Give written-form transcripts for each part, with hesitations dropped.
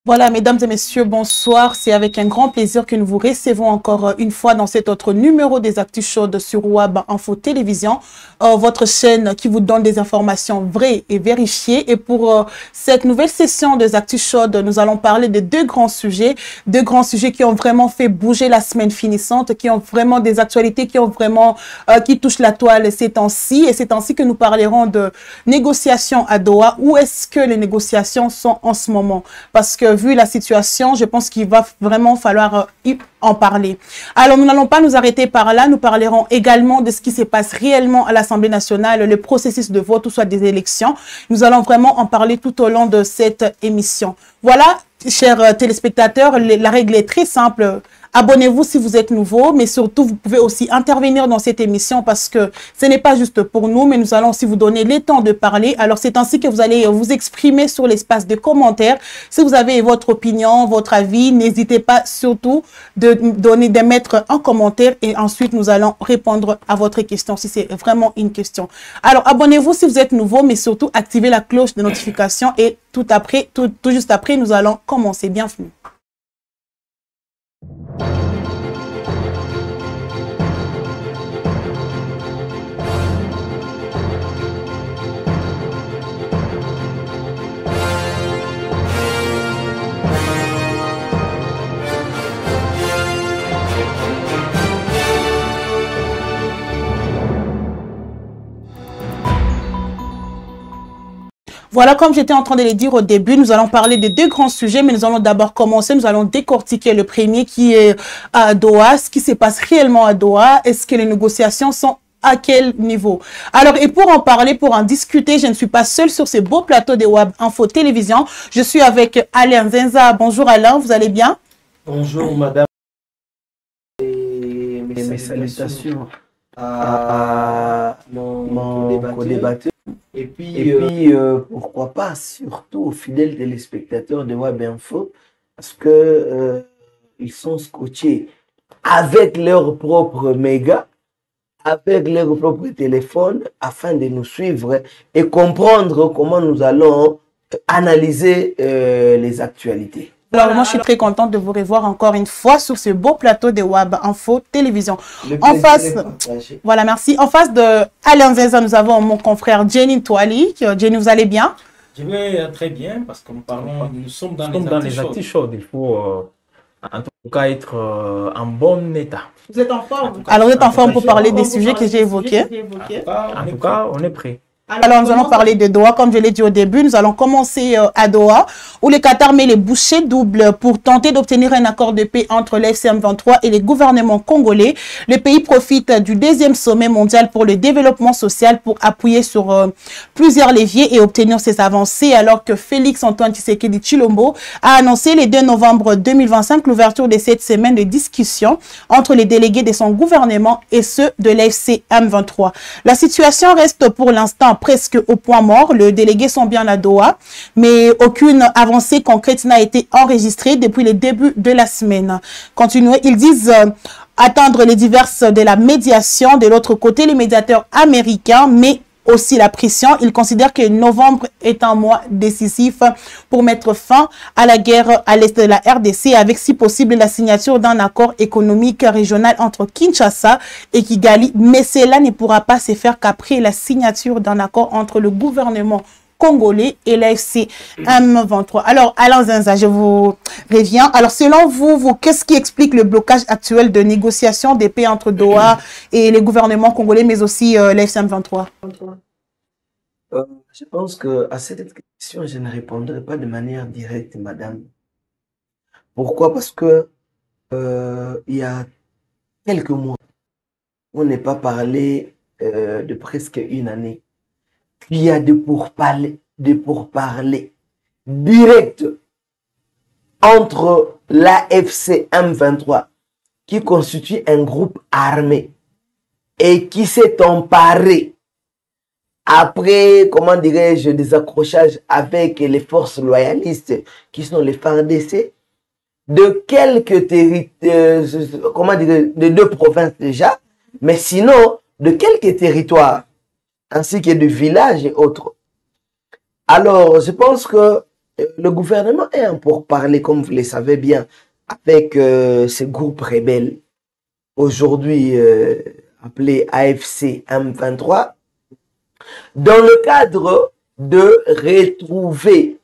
Voilà, mesdames et messieurs, bonsoir. C'est avec un grand plaisir que nous vous recevons encore une fois dans cet autre numéro des Actus Chaudes sur WAB Info Télévision, votre chaîne qui vous donne des informations vraies et vérifiées. Et pour cette nouvelle session des Actus Chaudes, nous allons parler de deux grands sujets qui ont vraiment fait bouger la semaine finissante, qui ont vraiment des actualités, qui touchent la toile ces temps-ci. Et c'est ainsi que nous parlerons de négociations à Doha. Où est-ce que les négociations sont en ce moment? Parce que vu la situation, je pense qu'il va vraiment falloir en parler. Alors, nous n'allons pas nous arrêter par là. Nous parlerons également de ce qui se passe réellement à l'Assemblée nationale, le processus de vote ou soit des élections. Nous allons vraiment en parler tout au long de cette émission. Voilà, chers téléspectateurs, la règle est très simple. Abonnez-vous si vous êtes nouveau, mais surtout, vous pouvez aussi intervenir dans cette émission parce que ce n'est pas juste pour nous, mais nous allons aussi vous donner le temps de parler. Alors, c'est ainsi que vous allez vous exprimer sur l'espace de commentaires. Si vous avez votre opinion, votre avis, n'hésitez pas surtout de mettre un commentaire et ensuite, nous allons répondre à votre question si c'est vraiment une question. Alors, abonnez-vous si vous êtes nouveau, mais surtout, activez la cloche de notification et tout juste après, nous allons commencer. Bienvenue. Voilà, comme j'étais en train de le dire au début, nous allons parler de deux grands sujets, mais nous allons d'abord commencer. Nous allons décortiquer le premier qui est à Doha, ce qui se passe réellement à Doha. Est-ce que les négociations sont à quel niveau? Alors, et pour en parler, pour en discuter, je ne suis pas seule sur ce beau plateau de WAB Info Télévision. Je suis avec Alain Zenza. Bonjour Alain, vous allez bien? Bonjour madame. Et mes salutations à mon co-débatteur. Et puis, pourquoi pas, surtout aux fidèles téléspectateurs de WAB Info, parce que ils sont scotchés avec leur propre méga, avec leur propre téléphone, afin de nous suivre et comprendre comment nous allons analyser les actualités. Alors, moi, je suis très contente de vous revoir encore une fois sur ce beau plateau de WAB Info Télévision. En face, voilà, merci. En face de Alain Zenza, nous avons mon confrère Jenny Toali. Jenny, vous allez bien? Je vais très bien parce que nous sommes dans les actus chaudes. Il faut en tout cas être en bon état. Vous êtes en forme? Alors, vous êtes en forme pour parler des sujets que j'ai évoqués? En tout cas, on est prêt. Alors, nous allons parler de Doha, comme je l'ai dit au début. Nous allons commencer à Doha, où le Qatar met les bouchées doubles pour tenter d'obtenir un accord de paix entre l'FC M23 et les gouvernements congolais. Le pays profite du deuxième sommet mondial pour le développement social pour appuyer sur plusieurs leviers et obtenir ses avancées, alors que Félix Antoine Tshisekedi Tshilombo a annoncé le 2 novembre 2025 l'ouverture de cette semaine de discussion entre les délégués de son gouvernement et ceux de l'FC M23. La situation reste pour l'instant presque au point mort. Les délégués sont bien à Doha, mais aucune avancée concrète n'a été enregistrée depuis le début de la semaine. Continuez, ils disent attendre les diverses de la médiation. De l'autre côté, les médiateurs américains, mais aussi la pression. Ils considèrent que novembre est un mois décisif pour mettre fin à la guerre à l'est de la RDC, avec si possible la signature d'un accord économique régional entre Kinshasa et Kigali. Mais cela ne pourra pas se faire qu'après la signature d'un accord entre le gouvernement congolais et l'AFC M23. Alors, Alain Zenza, je vous reviens. Alors, selon vous, qu'est-ce qui explique le blocage actuel de négociation des paix entre Doha et les gouvernements congolais, mais aussi l'AFC M23? Je pense que à cette question, je ne répondrai pas de manière directe, madame. Pourquoi? Parce que il y a quelques mois, on n'est pas parlé de presque une année. Il y a des pourparlers directs entre l'AFC M23, qui constitue un groupe armé et qui s'est emparé après, comment dirais-je, des accrochages avec les forces loyalistes qui sont les FARDC, de quelques territoires, comment dirais-je, de deux provinces déjà, mais sinon de quelques territoires, ainsi que de villages et autres. Alors, je pense que le gouvernement est en pourparlers, comme vous le savez bien, avec ce groupe rebelle, aujourd'hui appelé AFC M23, dans le cadre de retrouver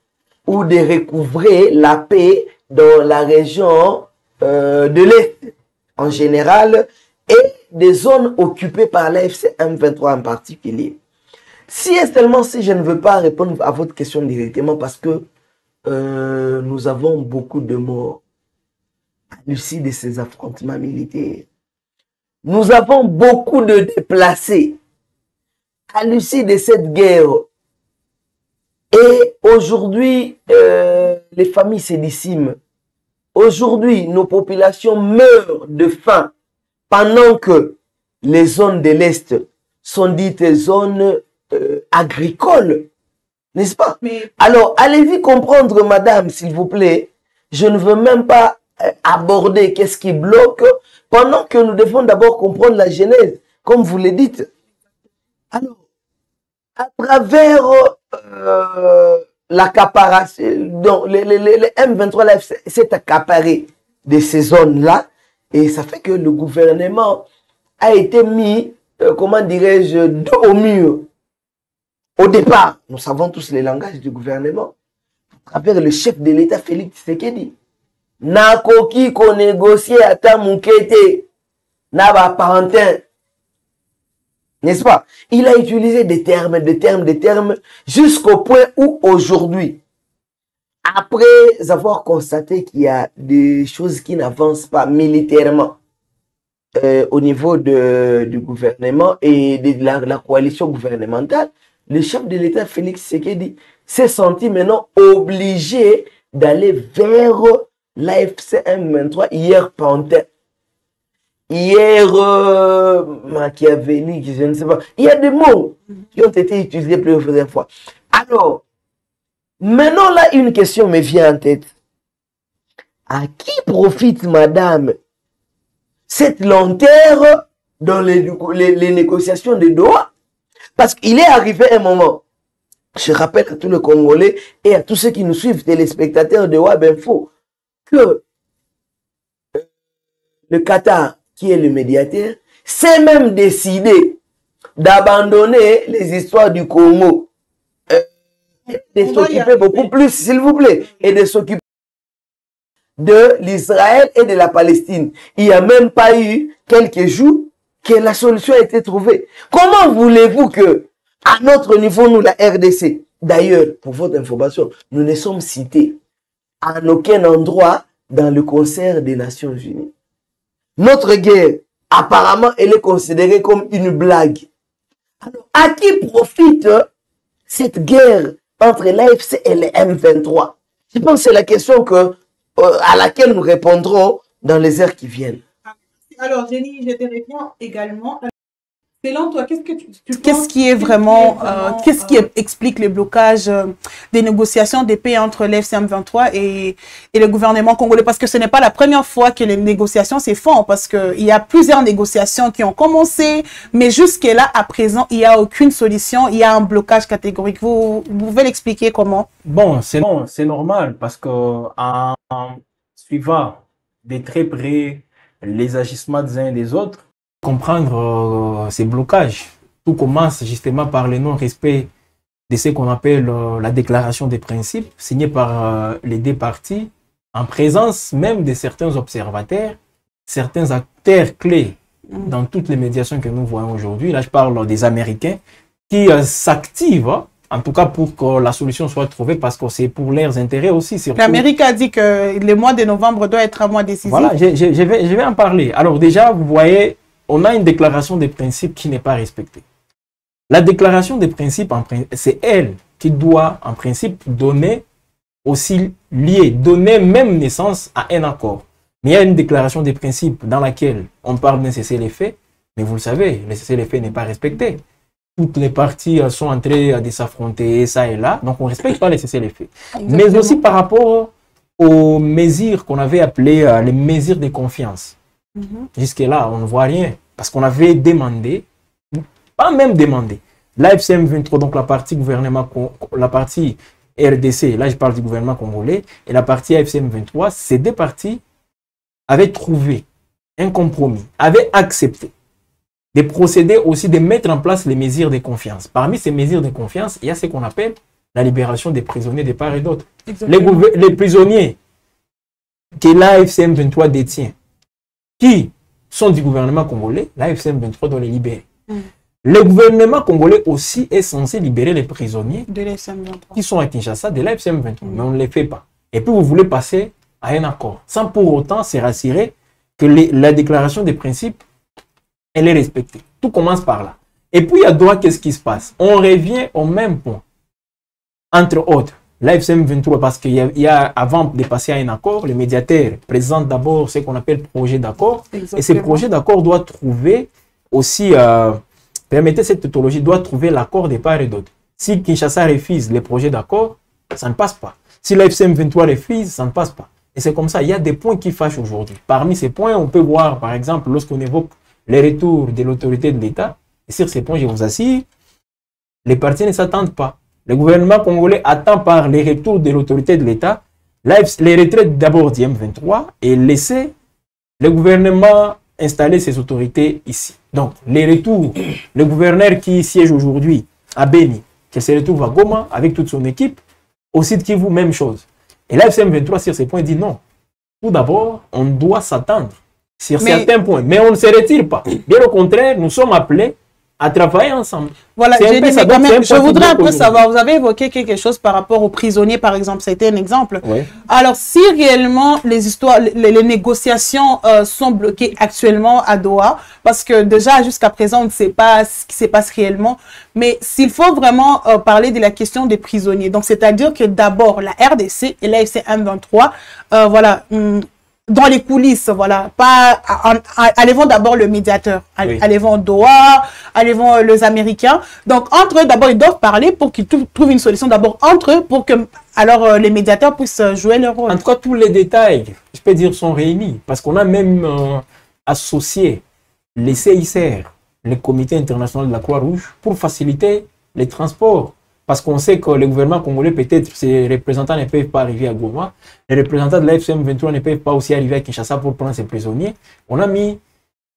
ou de recouvrer la paix dans la région de l'Est en général et des zones occupées par l'AFC M23 en particulier. Si et seulement si je ne veux pas répondre à votre question directement parce que nous avons beaucoup de morts à l'issue de ces affrontements militaires. Nous avons beaucoup de déplacés à l'issue de cette guerre. Et aujourd'hui, les familles se déciment. Aujourd'hui, nos populations meurent de faim pendant que les zones de l'Est sont dites zones agricoles. N'est-ce pas? Alors, allez-y comprendre, madame, s'il vous plaît. Je ne veux même pas aborder qu'est-ce qui bloque pendant que nous devons d'abord comprendre la genèse, comme vous le dites. Alors, à travers l'accaparation, donc les M23 s'est accaparé de ces zones-là et ça fait que le gouvernement a été mis, comment dirais-je, dos au mur. Au départ, nous savons tous les langages du gouvernement, à travers le chef de l'État, Félix Tshisekedi. Nakoki ko négocier ata mukete na ba parentin. N'est-ce pas? Il a utilisé des termes, jusqu'au point où aujourd'hui, après avoir constaté qu'il y a des choses qui n'avancent pas militairement au niveau du gouvernement et de la coalition gouvernementale, le chef de l'État, Félix Tshisekedi, s'est senti maintenant obligé d'aller vers l'AFC M23 hier Pantin. Hier machiavélique, je ne sais pas. Il y a des mots qui ont été utilisés plusieurs fois. Alors, maintenant là, une question me vient en tête. À qui profite, madame, cette lenteur dans les négociations de Doha? Parce qu'il est arrivé un moment, je rappelle à tous les Congolais et à tous ceux qui nous suivent, téléspectateurs de Web Info, que le Qatar, qui est le médiateur, s'est même décidé d'abandonner les histoires du Congo, de s'occuper beaucoup plus, s'il vous plaît, et de s'occuper de l'Israël et de la Palestine. Il n'y a même pas eu quelques jours que la solution a été trouvée. Comment voulez-vous que, à notre niveau, nous, la RDC, d'ailleurs, pour votre information, nous ne sommes cités à aucun endroit dans le concert des Nations Unies. Notre guerre, apparemment, elle est considérée comme une blague. Alors, à qui profite cette guerre entre l'AFC et les M23? Je pense que c'est la question à laquelle nous répondrons dans les heures qui viennent. Alors, Jenny, je te réponds également. Selon toi, qu'est-ce qui est vraiment, qu'est-ce qui explique le blocage des négociations de paix entre l'AFC M23 et le gouvernement congolais? Parce que ce n'est pas la première fois que les négociations se font, parce qu'il y a plusieurs négociations qui ont commencé, mais jusque-là, à présent, il n'y a aucune solution, il y a un blocage catégorique. Vous pouvez l'expliquer comment? Bon, c'est normal, parce que en suivant de très près les agissements des uns et des autres, comprendre ces blocages. Tout commence justement par le non-respect de ce qu'on appelle la déclaration des principes, signée par les deux parties, en présence même de certains observateurs, certains acteurs clés dans toutes les médiations que nous voyons aujourd'hui. Là, je parle des Américains qui s'activent, en tout cas pour que la solution soit trouvée, parce que c'est pour leurs intérêts aussi. L'Amérique a dit que le mois de novembre doit être un mois décisif. Voilà, je vais en parler. Alors déjà, vous voyez, on a une déclaration des principes qui n'est pas respectée. La déclaration des principes, c'est elle qui doit, en principe, donner aussi donner même naissance à un accord. Mais il y a une déclaration des principes dans laquelle on parle d'un cessez-le-feu, mais vous le savez, le cessez-le-feu n'est pas respecté. Toutes les parties sont en train de s'affronter, ça et là, donc on ne respecte pas les cessez-le-feu. Mais aussi par rapport aux mesures qu'on avait appelées les mesures de confiance. Jusque-là, on ne voit rien. Parce qu'on avait demandé, pas même demandé, l'AFC M23, donc la partie gouvernement, la partie RDC, là je parle du gouvernement congolais, et la partie AFC M23, ces deux parties avaient trouvé un compromis, avaient accepté de procéder aussi, de mettre en place les mesures de confiance. Parmi ces mesures de confiance, il y a ce qu'on appelle la libération des prisonniers de part et d'autre. Les prisonniers que l'AFC M23 détient, qui sont du gouvernement congolais, l'AFC M23 doit les libérer. Le gouvernement congolais aussi est censé libérer les prisonniers qui sont à Kinshasa de l'AFC M23, mais on ne les fait pas. Et puis vous voulez passer à un accord, sans pour autant se rassurer que la déclaration des principes, elle est respectée. Tout commence par là. Et puis à Doha, qu'est-ce qui se passe? On revient au même point. Entre autres, l'AFC M23, parce qu'il y a, avant de passer à un accord, le médiateur présente d'abord ce qu'on appelle projet d'accord. Et ce projet d'accord doit trouver aussi, permettez cette tautologie, doit trouver l'accord des parts et d'autres. Si Kinshasa refuse les projets d'accord, ça ne passe pas. Si l'AFC M23 refuse, ça ne passe pas. Et c'est comme ça, il y a des points qui fâchent aujourd'hui. Parmi ces points, on peut voir, par exemple, lorsqu'on évoque les retours de l'autorité de l'État, et sur ces points, je vous assure, les partis ne s'attendent pas. Le gouvernement congolais attend par les retours de l'autorité de l'État, les retraites d'abord du M23 et laisser le gouvernement installer ses autorités ici. Donc, les retours, le gouverneur qui siège aujourd'hui à Beni, qui se retrouve à Goma avec toute son équipe, au site Kivu, même chose. Et là, M23 sur ces points dit non. Tout d'abord, on doit s'attendre sur certains points, mais on ne se retire pas. Bien au contraire, nous sommes appelés à travailler ensemble. Voilà, je voudrais un peu savoir, vous avez évoqué quelque chose par rapport aux prisonniers, par exemple, c'était un exemple. Oui. Alors, si réellement les histoires, les négociations sont bloquées actuellement à Doha, parce que déjà, jusqu'à présent, on ne sait pas ce qui se passe réellement, mais s'il faut vraiment parler de la question des prisonniers, donc c'est-à-dire que d'abord, la RDC et l'AFC M23, voilà, dans les coulisses, voilà, pas allez voir d'abord le médiateur, allez voir Doha, allez voir les Américains. Donc entre eux, d'abord ils doivent parler pour qu'ils trouvent une solution d'abord entre eux pour que alors les médiateurs puissent jouer leur rôle. En tout cas, tous les détails, je peux dire, sont réunis parce qu'on a même associé les CICR, le Comité international de la Croix-Rouge, pour faciliter les transports. Parce qu'on sait que le gouvernement congolais, peut-être, ses représentants ne peuvent pas arriver à Goma. Les représentants de l'AFC M23 ne peuvent pas aussi arriver à Kinshasa pour prendre ses prisonniers. On a mis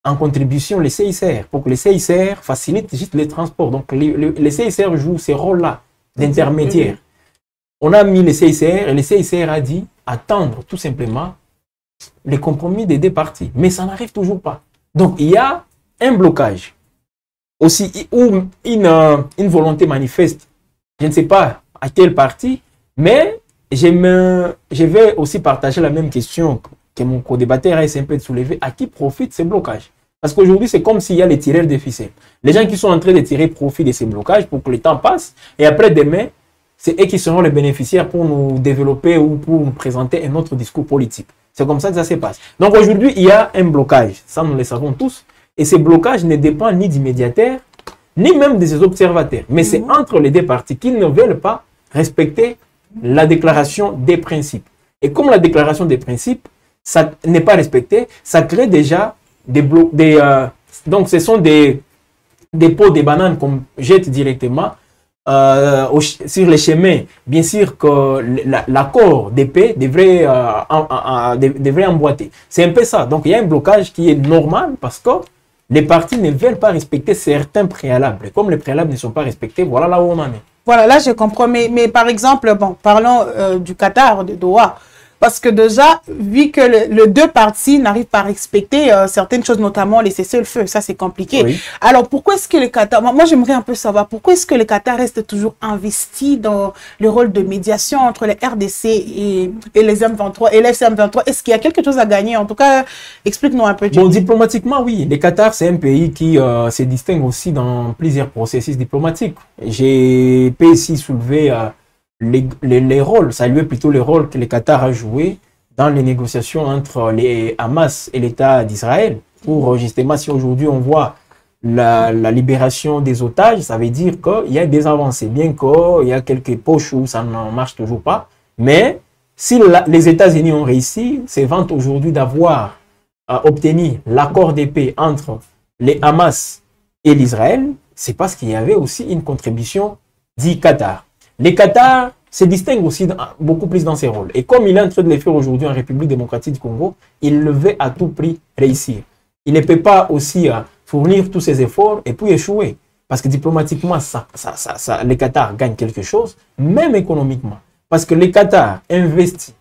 en contribution les CICR pour que les CICR facilitent juste les transports. Donc, les CICR jouent ces rôles-là d'intermédiaire. On a mis les CICR et les CICR a dit attendre tout simplement les compromis des deux parties. Mais ça n'arrive toujours pas. Donc, il y a un blocage. Aussi, ou une volonté manifeste. Je ne sais pas à quelle partie, mais je vais aussi partager la même question que mon co-débatteur a essayé un peu de soulever. À qui profite ces blocages? Parce qu'aujourd'hui, c'est comme s'il y a les tireurs de ficelles. Les gens qui sont en train de tirer profit de ces blocages pour que le temps passe. Et après, demain, c'est eux qui seront les bénéficiaires pour nous développer ou pour nous présenter un autre discours politique. C'est comme ça que ça se passe. Donc aujourd'hui, il y a un blocage. Ça, nous le savons tous. Et ce blocage ne dépend ni du médiateur, ni même des observateurs. Mais c'est entre les deux parties qui ne veulent pas respecter la déclaration des principes. Et comme la déclaration des principes, ça n'est pas respecté, ça crée déjà des blocs, donc ce sont des pots de bananes qu'on jette directement sur les chemins. Bien sûr que l'accord de paix devrait emboîter. C'est un peu ça. Donc il y a un blocage qui est normal parce que les partis ne veulent pas respecter certains préalables. Comme les préalables ne sont pas respectés, voilà là où on en est. Voilà, là je comprends. Mais par exemple, bon, parlons du Qatar, de Doha. Parce que déjà, vu que les deux parties n'arrivent pas à respecter certaines choses, notamment les cessez-le-feu, ça c'est compliqué. Oui. Alors pourquoi est-ce que le Qatar, moi j'aimerais un peu savoir, pourquoi est-ce que le Qatar reste toujours investi dans le rôle de médiation entre les RDC et les M23 et les M23? Est-ce qu'il y a quelque chose à gagner? En tout cas, explique-nous un peu. Bon, diplomatiquement, oui. Le Qatar, c'est un pays qui se distingue aussi dans plusieurs processus diplomatiques. J'ai pu ici soulever les rôles, saluer plutôt les rôles que le Qatar a joué dans les négociations entre les Hamas et l'État d'Israël. Pour justement, si aujourd'hui on voit la libération des otages, ça veut dire qu'il y a des avancées, bien qu'il y a quelques poches où ça ne marche toujours pas. Mais si les États-Unis ont réussi, c'est vantent aujourd'hui d'avoir obtenu l'accord de paix entre les Hamas et l'Israël, c'est parce qu'il y avait aussi une contribution du Qatar. Le Qatar, se distingue aussi beaucoup plus dans ses rôles. Et comme il est en train de le faire aujourd'hui en République démocratique du Congo, il le veut à tout prix réussir. Il ne peut pas aussi fournir tous ses efforts et puis échouer. Parce que diplomatiquement, le Qatar gagne quelque chose, même économiquement. Parce que le Qatar investit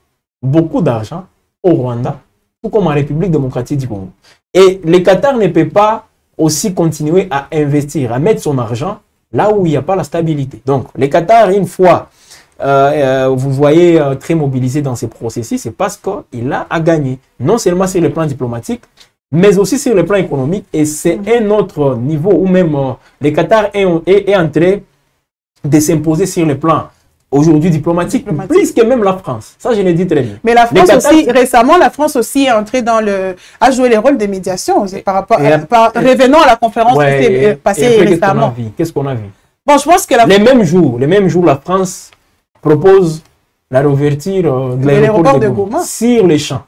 beaucoup d'argent au Rwanda, tout comme en République démocratique du Congo. Et le Qatar ne peut pas aussi continuer à investir, à mettre son argent là où il n'y a pas la stabilité. Donc, le Qatar, une fois, vous voyez, très mobilisé dans ces processus, c'est parce qu'il a à gagner, non seulement sur le plan diplomatique, mais aussi sur le plan économique. Et c'est un autre niveau où même le Qatar est en train de s'imposer sur le plan aujourd'hui diplomatique, plus que même la France. Ça, je l'ai dit très bien. Mais la France aussi, récemment, la France aussi est entrée à jouer les rôles de médiation par rapport revenons à la conférence qui s'est passée récemment. Qu'est-ce qu'on a vu? Bon, je pense que les mêmes jours, la France propose la réouverture de l'aéroport de Goma sur les champs.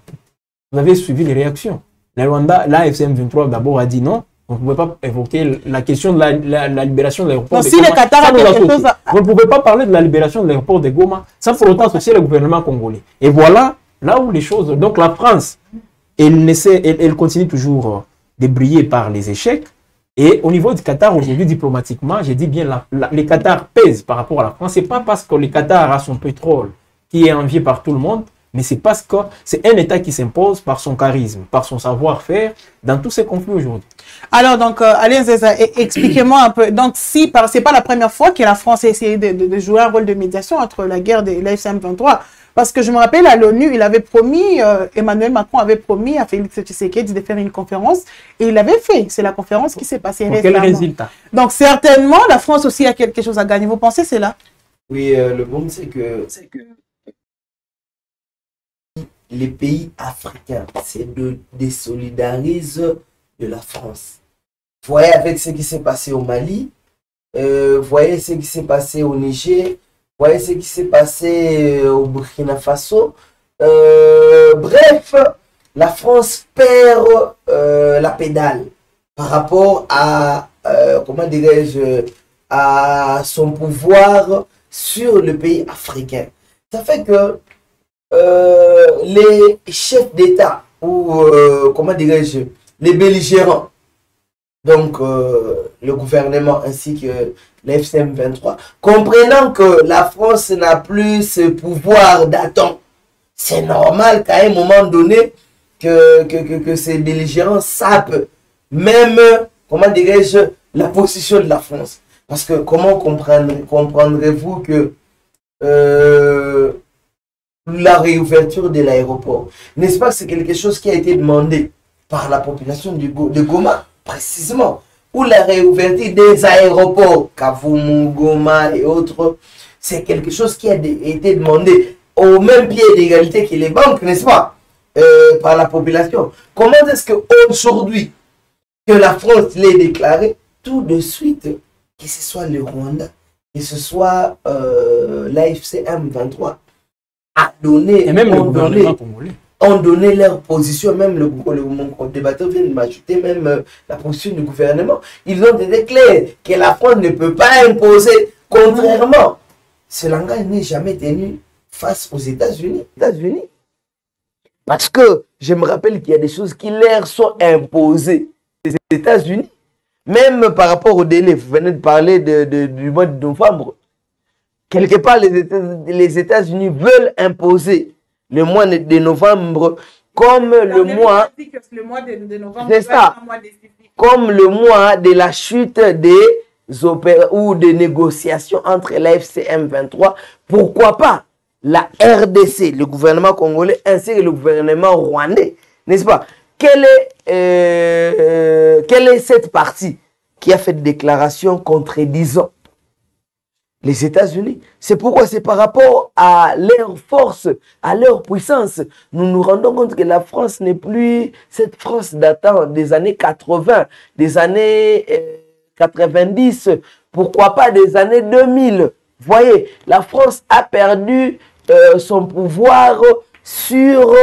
Vous avez suivi les réactions. Le Rwanda, l'AFC M23 d'abord a dit non. On ne pouvait pas évoquer la question de la libération de l'aéroport de Goma. Si le Qatar a quelque chose vous ne pouvez pas parler de la libération de l'aéroport de Goma sans pour autant associer le gouvernement congolais. Et voilà là où les choses... Donc la France, elle continue toujours de briller par les échecs. Et au niveau du Qatar, aujourd'hui, diplomatiquement, j'ai dit bien, le Qatar pèse par rapport à la France. Ce n'est pas parce que le Qatar a son pétrole qui est envié par tout le monde, mais c'est parce que c'est un État qui s'impose par son charisme, par son savoir-faire dans tous ces conflits aujourd'hui. Alors, donc, Alain Zeza, expliquez-moi un peu. Donc, si c'est pas la première fois que la France a essayé de jouer un rôle de médiation entre la guerre de l'AFC M23, parce que je me rappelle, à l'ONU, il avait promis, Emmanuel Macron avait promis à Félix Tshisekedi de faire une conférence, et il l'avait fait. C'est la conférence qui s'est passée récemment. Quel résultat? Donc, certainement, la France aussi a quelque chose à gagner. Vous pensez c'est là? Oui, le bon, c'est que les pays africains se désolidarisent de la France. Vous voyez avec ce qui s'est passé au Mali, vous voyez ce qui s'est passé au Niger, vous voyez ce qui s'est passé au Burkina Faso. Bref, la France perd la pédale par rapport à, comment dirais-je, à son pouvoir sur le pays africain. Ça fait que les chefs d'État ou, comment dirais-je, les belligérants, donc le gouvernement ainsi que l'FCM 23, comprenant que la France n'a plus ce pouvoir d'attente, c'est normal qu'à un moment donné que ces belligérants sapent même, comment dirais-je, la position de la France. Parce que comment comprendrez-vous que la réouverture de l'aéroport, n'est-ce pas que c'est quelque chose qui a été demandé par la population de Goma, précisément, ou la réouverture des aéroports, Kavumu, Goma et autres, c'est quelque chose qui a été demandé au même pied d'égalité que les banques, n'est-ce pas, par la population. Comment est-ce qu'aujourd'hui, que la France l'ait déclaré, tout de suite, que ce soit le Rwanda, que ce soit l'AFC M23, a donné, et même le gouvernement congolais ont donné leur position, même mon débatteur vient de m'ajouter même la position du gouvernement. Ils ont été clairs que la France ne peut pas imposer, contrairement. Ce langage n'est jamais tenu face aux États-Unis. Parce que je me rappelle qu'il y a des choses qui leur sont imposées des États-Unis, même par rapport au délai. Vous venez de parler du mois de novembre. Quelque part, les États-Unis veulent imposer le mois de novembre comme le mois, c'est ça, comme le mois de la chute des négociations entre l'AFC M23. Pourquoi pas la RDC, le gouvernement congolais, ainsi que le gouvernement rwandais, n'est-ce pas? Quelle est cette partie qui a fait des déclarations contredisant les États-Unis? C'est pourquoi c'est par rapport à leur force, à leur puissance. Nous nous rendons compte que la France n'est plus cette France datant des années 80, des années 90, pourquoi pas des années 2000. Vous voyez, la France a perdu son pouvoir sur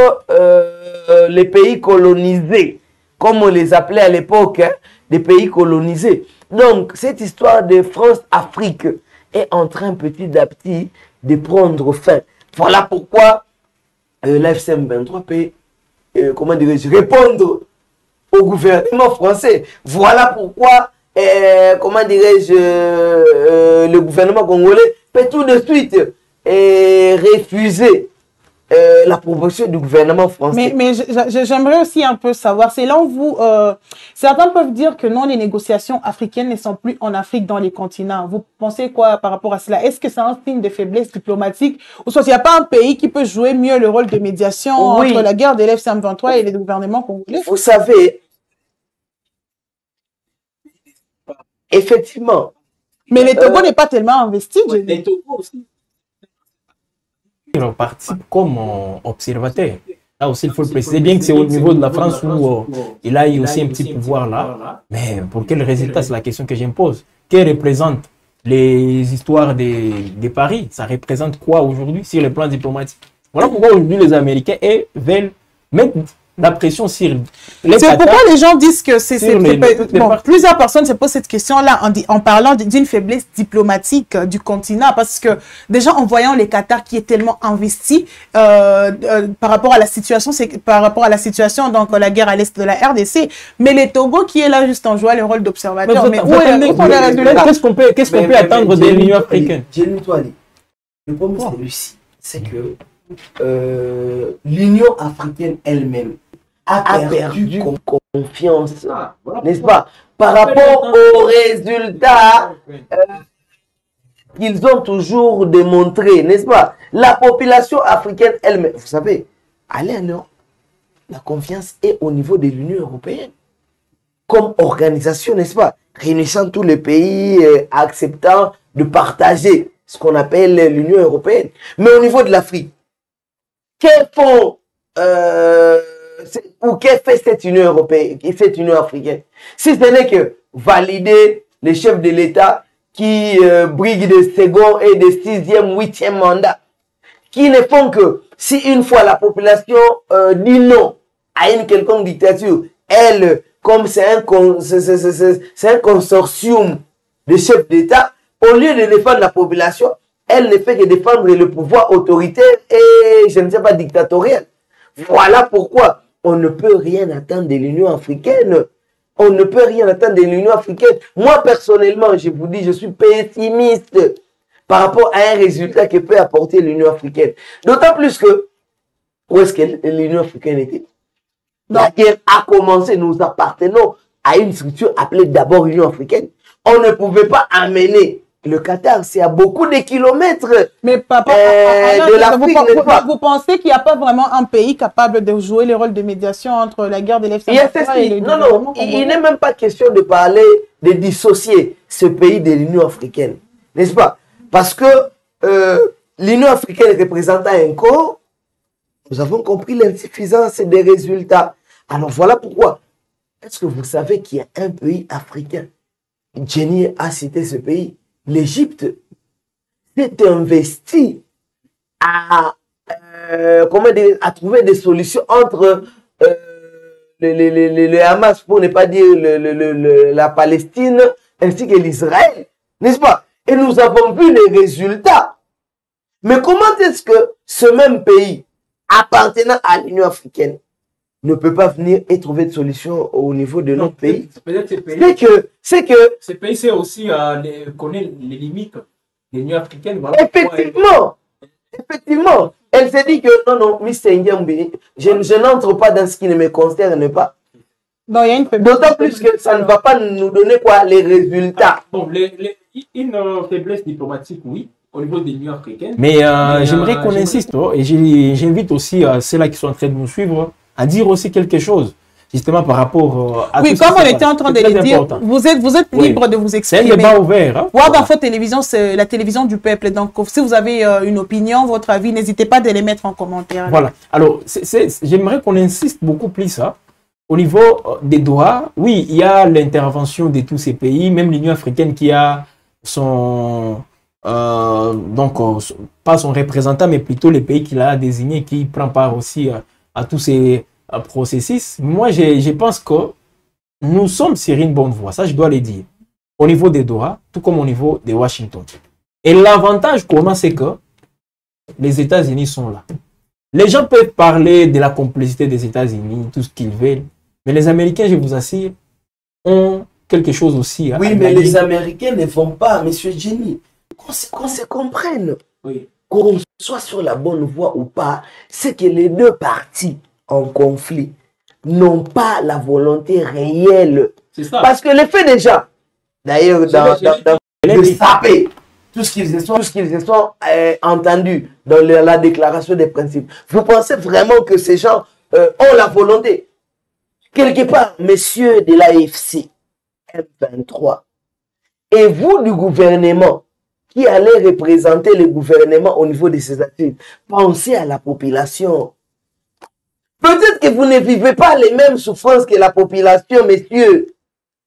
les pays colonisés, comme on les appelait à l'époque, hein, des pays colonisés. Donc, cette histoire de France-Afrique est en train petit à petit de prendre fin. Voilà pourquoi l'AFCM 23 peut, comment dirais-je, répondre au gouvernement français. Voilà pourquoi, comment dirais-je, le gouvernement congolais peut tout de suite refuser la proposition du gouvernement français. Mais j'aimerais aussi un peu savoir, selon vous, certains peuvent dire que non, les négociations africaines ne sont plus en Afrique, dans les continents. Vous pensez quoi par rapport à cela? Est-ce que c'est un signe de faiblesse diplomatique, ou soit il n'y a pas un pays qui peut jouer mieux le rôle de médiation entre la guerre de l'F-23 et les gouvernements congolais? Vous savez, effectivement. Mais le Togo n'est pas tellement investi. Les Togo aussi. On participe comme observateur. Là aussi, il faut le préciser bien que c'est au niveau de la France où il a eu aussi un petit pouvoir là. Mais pour quel résultat, c'est la question que je me pose. Quelle représente les histoires de Paris? Ça représente quoi aujourd'hui sur le plan diplomatique? Voilà pourquoi aujourd'hui les Américains veulent mettre la pression sur les C'est pourquoi les gens disent que bon, plusieurs personnes se posent cette question-là en parlant d'une faiblesse diplomatique du continent, parce que déjà en voyant les Qatar qui est tellement investi par rapport à la situation, donc la guerre à l'est de la RDC, mais les Togo qui est là juste en jouant le rôle d'observateur. Mais où sont les résultats? Qu'est-ce qu'on peut attendre de l'Union africaine? Le problème c'est celui-ci, c'est que l'Union africaine elle-même a perdu confiance, n'est-ce pas, par rapport aux résultats qu'ils ont toujours démontrés, n'est-ce pas? La population africaine elle-même, vous savez, allez en Europe, la confiance est au niveau de l'Union européenne comme organisation, n'est-ce pas, réunissant tous les pays, acceptant de partager ce qu'on appelle l'Union européenne. Mais au niveau de l'Afrique, que fait cette Union européenne, cette Union africaine? Si ce n'est que valider les chefs de l'État qui briguent des seconds et des 6e, 8e mandats, qui ne font que, si une fois la population dit non à une quelconque dictature, elle, comme c'est un consortium de chefs d'État, au lieu de défendre la population, elle ne fait que défendre le pouvoir autoritaire et, je ne sais pas, dictatorial. Voilà pourquoi on ne peut rien attendre de l'Union africaine. On ne peut rien attendre de l'Union africaine. Moi, personnellement, je vous dis, je suis pessimiste par rapport à un résultat que peut apporter l'Union africaine. D'autant plus que, où est-ce que l'Union africaine était? La guerre a commencé, nous appartenons à une structure appelée d'abord Union africaine. On ne pouvait pas amener le Qatar, c'est à beaucoup de kilomètres. Mais papa, de l'Afrique, vous pensez qu'il n'y a pas vraiment un pays capable de jouer le rôle de médiation entre la guerre de l'F-23 et les Non, il n'est même pas question de parler, de dissocier ce pays de l'Union africaine. N'est-ce pas? Parce que l'Union africaine représentant un corps, nous avons compris l'insuffisance des résultats. Alors voilà pourquoi. Est-ce que vous savez qu'il y a un pays africain? Jenny a cité ce pays. L'Égypte s'est investie à trouver des solutions entre le Hamas, pour ne pas dire la Palestine, ainsi que l'Israël, n'est-ce pas? Et nous avons vu les résultats. Mais comment est-ce que ce même pays, appartenant à l'Union africaine, ne peut pas venir et trouver de solution au niveau de notre pays? C'est que ce pays c'est aussi connaît les limites de l'Union africaine. Voilà. Effectivement, elle s'est dit que non, Miss Ndiambi, je n'entre pas dans ce qui ne me concerne pas. D'autant plus que ça ne va pas nous donner quoi, les résultats. Bon, une faiblesse diplomatique, oui, au niveau de l'Union africaine. Mais j'aimerais qu'on insiste, et j'invite aussi ceux-là qui sont en train de nous suivre à dire aussi quelque chose, justement par rapport à oui, comme on était en train de le dire, vous êtes libre de vous exprimer. C'est un débat ouvert. Hein? Web Télévision, c'est la télévision du peuple. Donc, si vous avez une opinion, votre avis, n'hésitez pas de les mettre en commentaire. Voilà. Alors, j'aimerais qu'on insiste beaucoup plus au niveau des droits. Oui, il y a l'intervention de tous ces pays, même l'Union africaine qui a son... pas son représentant, mais plutôt les pays qu'il a désignés, qui prend part aussi à tous ces processus. Moi, je pense que nous sommes sur une bonne voie, ça je dois le dire, au niveau des Doha, tout comme au niveau de Washington. Et l'avantage qu'on a, c'est que les États-Unis sont là. Les gens peuvent parler de la complicité des États-Unis, tout ce qu'ils veulent, mais les Américains, je vous assure, ont quelque chose aussi. Oui, mais les Américains ne vont pas, Monsieur Jenny. Qu'on se comprenne. Oui. Qu'on soit sur la bonne voie ou pas, c'est que les deux parties en conflit n'ont pas la volonté réelle. C'est ça. Parce que les faits déjà, d'ailleurs, de saper tout ce qu'ils se sont entendus dans la déclaration des principes. Vous pensez vraiment que ces gens ont la volonté? Quelque part, messieurs de l'AFC, M23, et vous du gouvernement, qui allez représenter le gouvernement au niveau de ces actifs, pensez à la population. Peut-être que vous ne vivez pas les mêmes souffrances que la population, messieurs.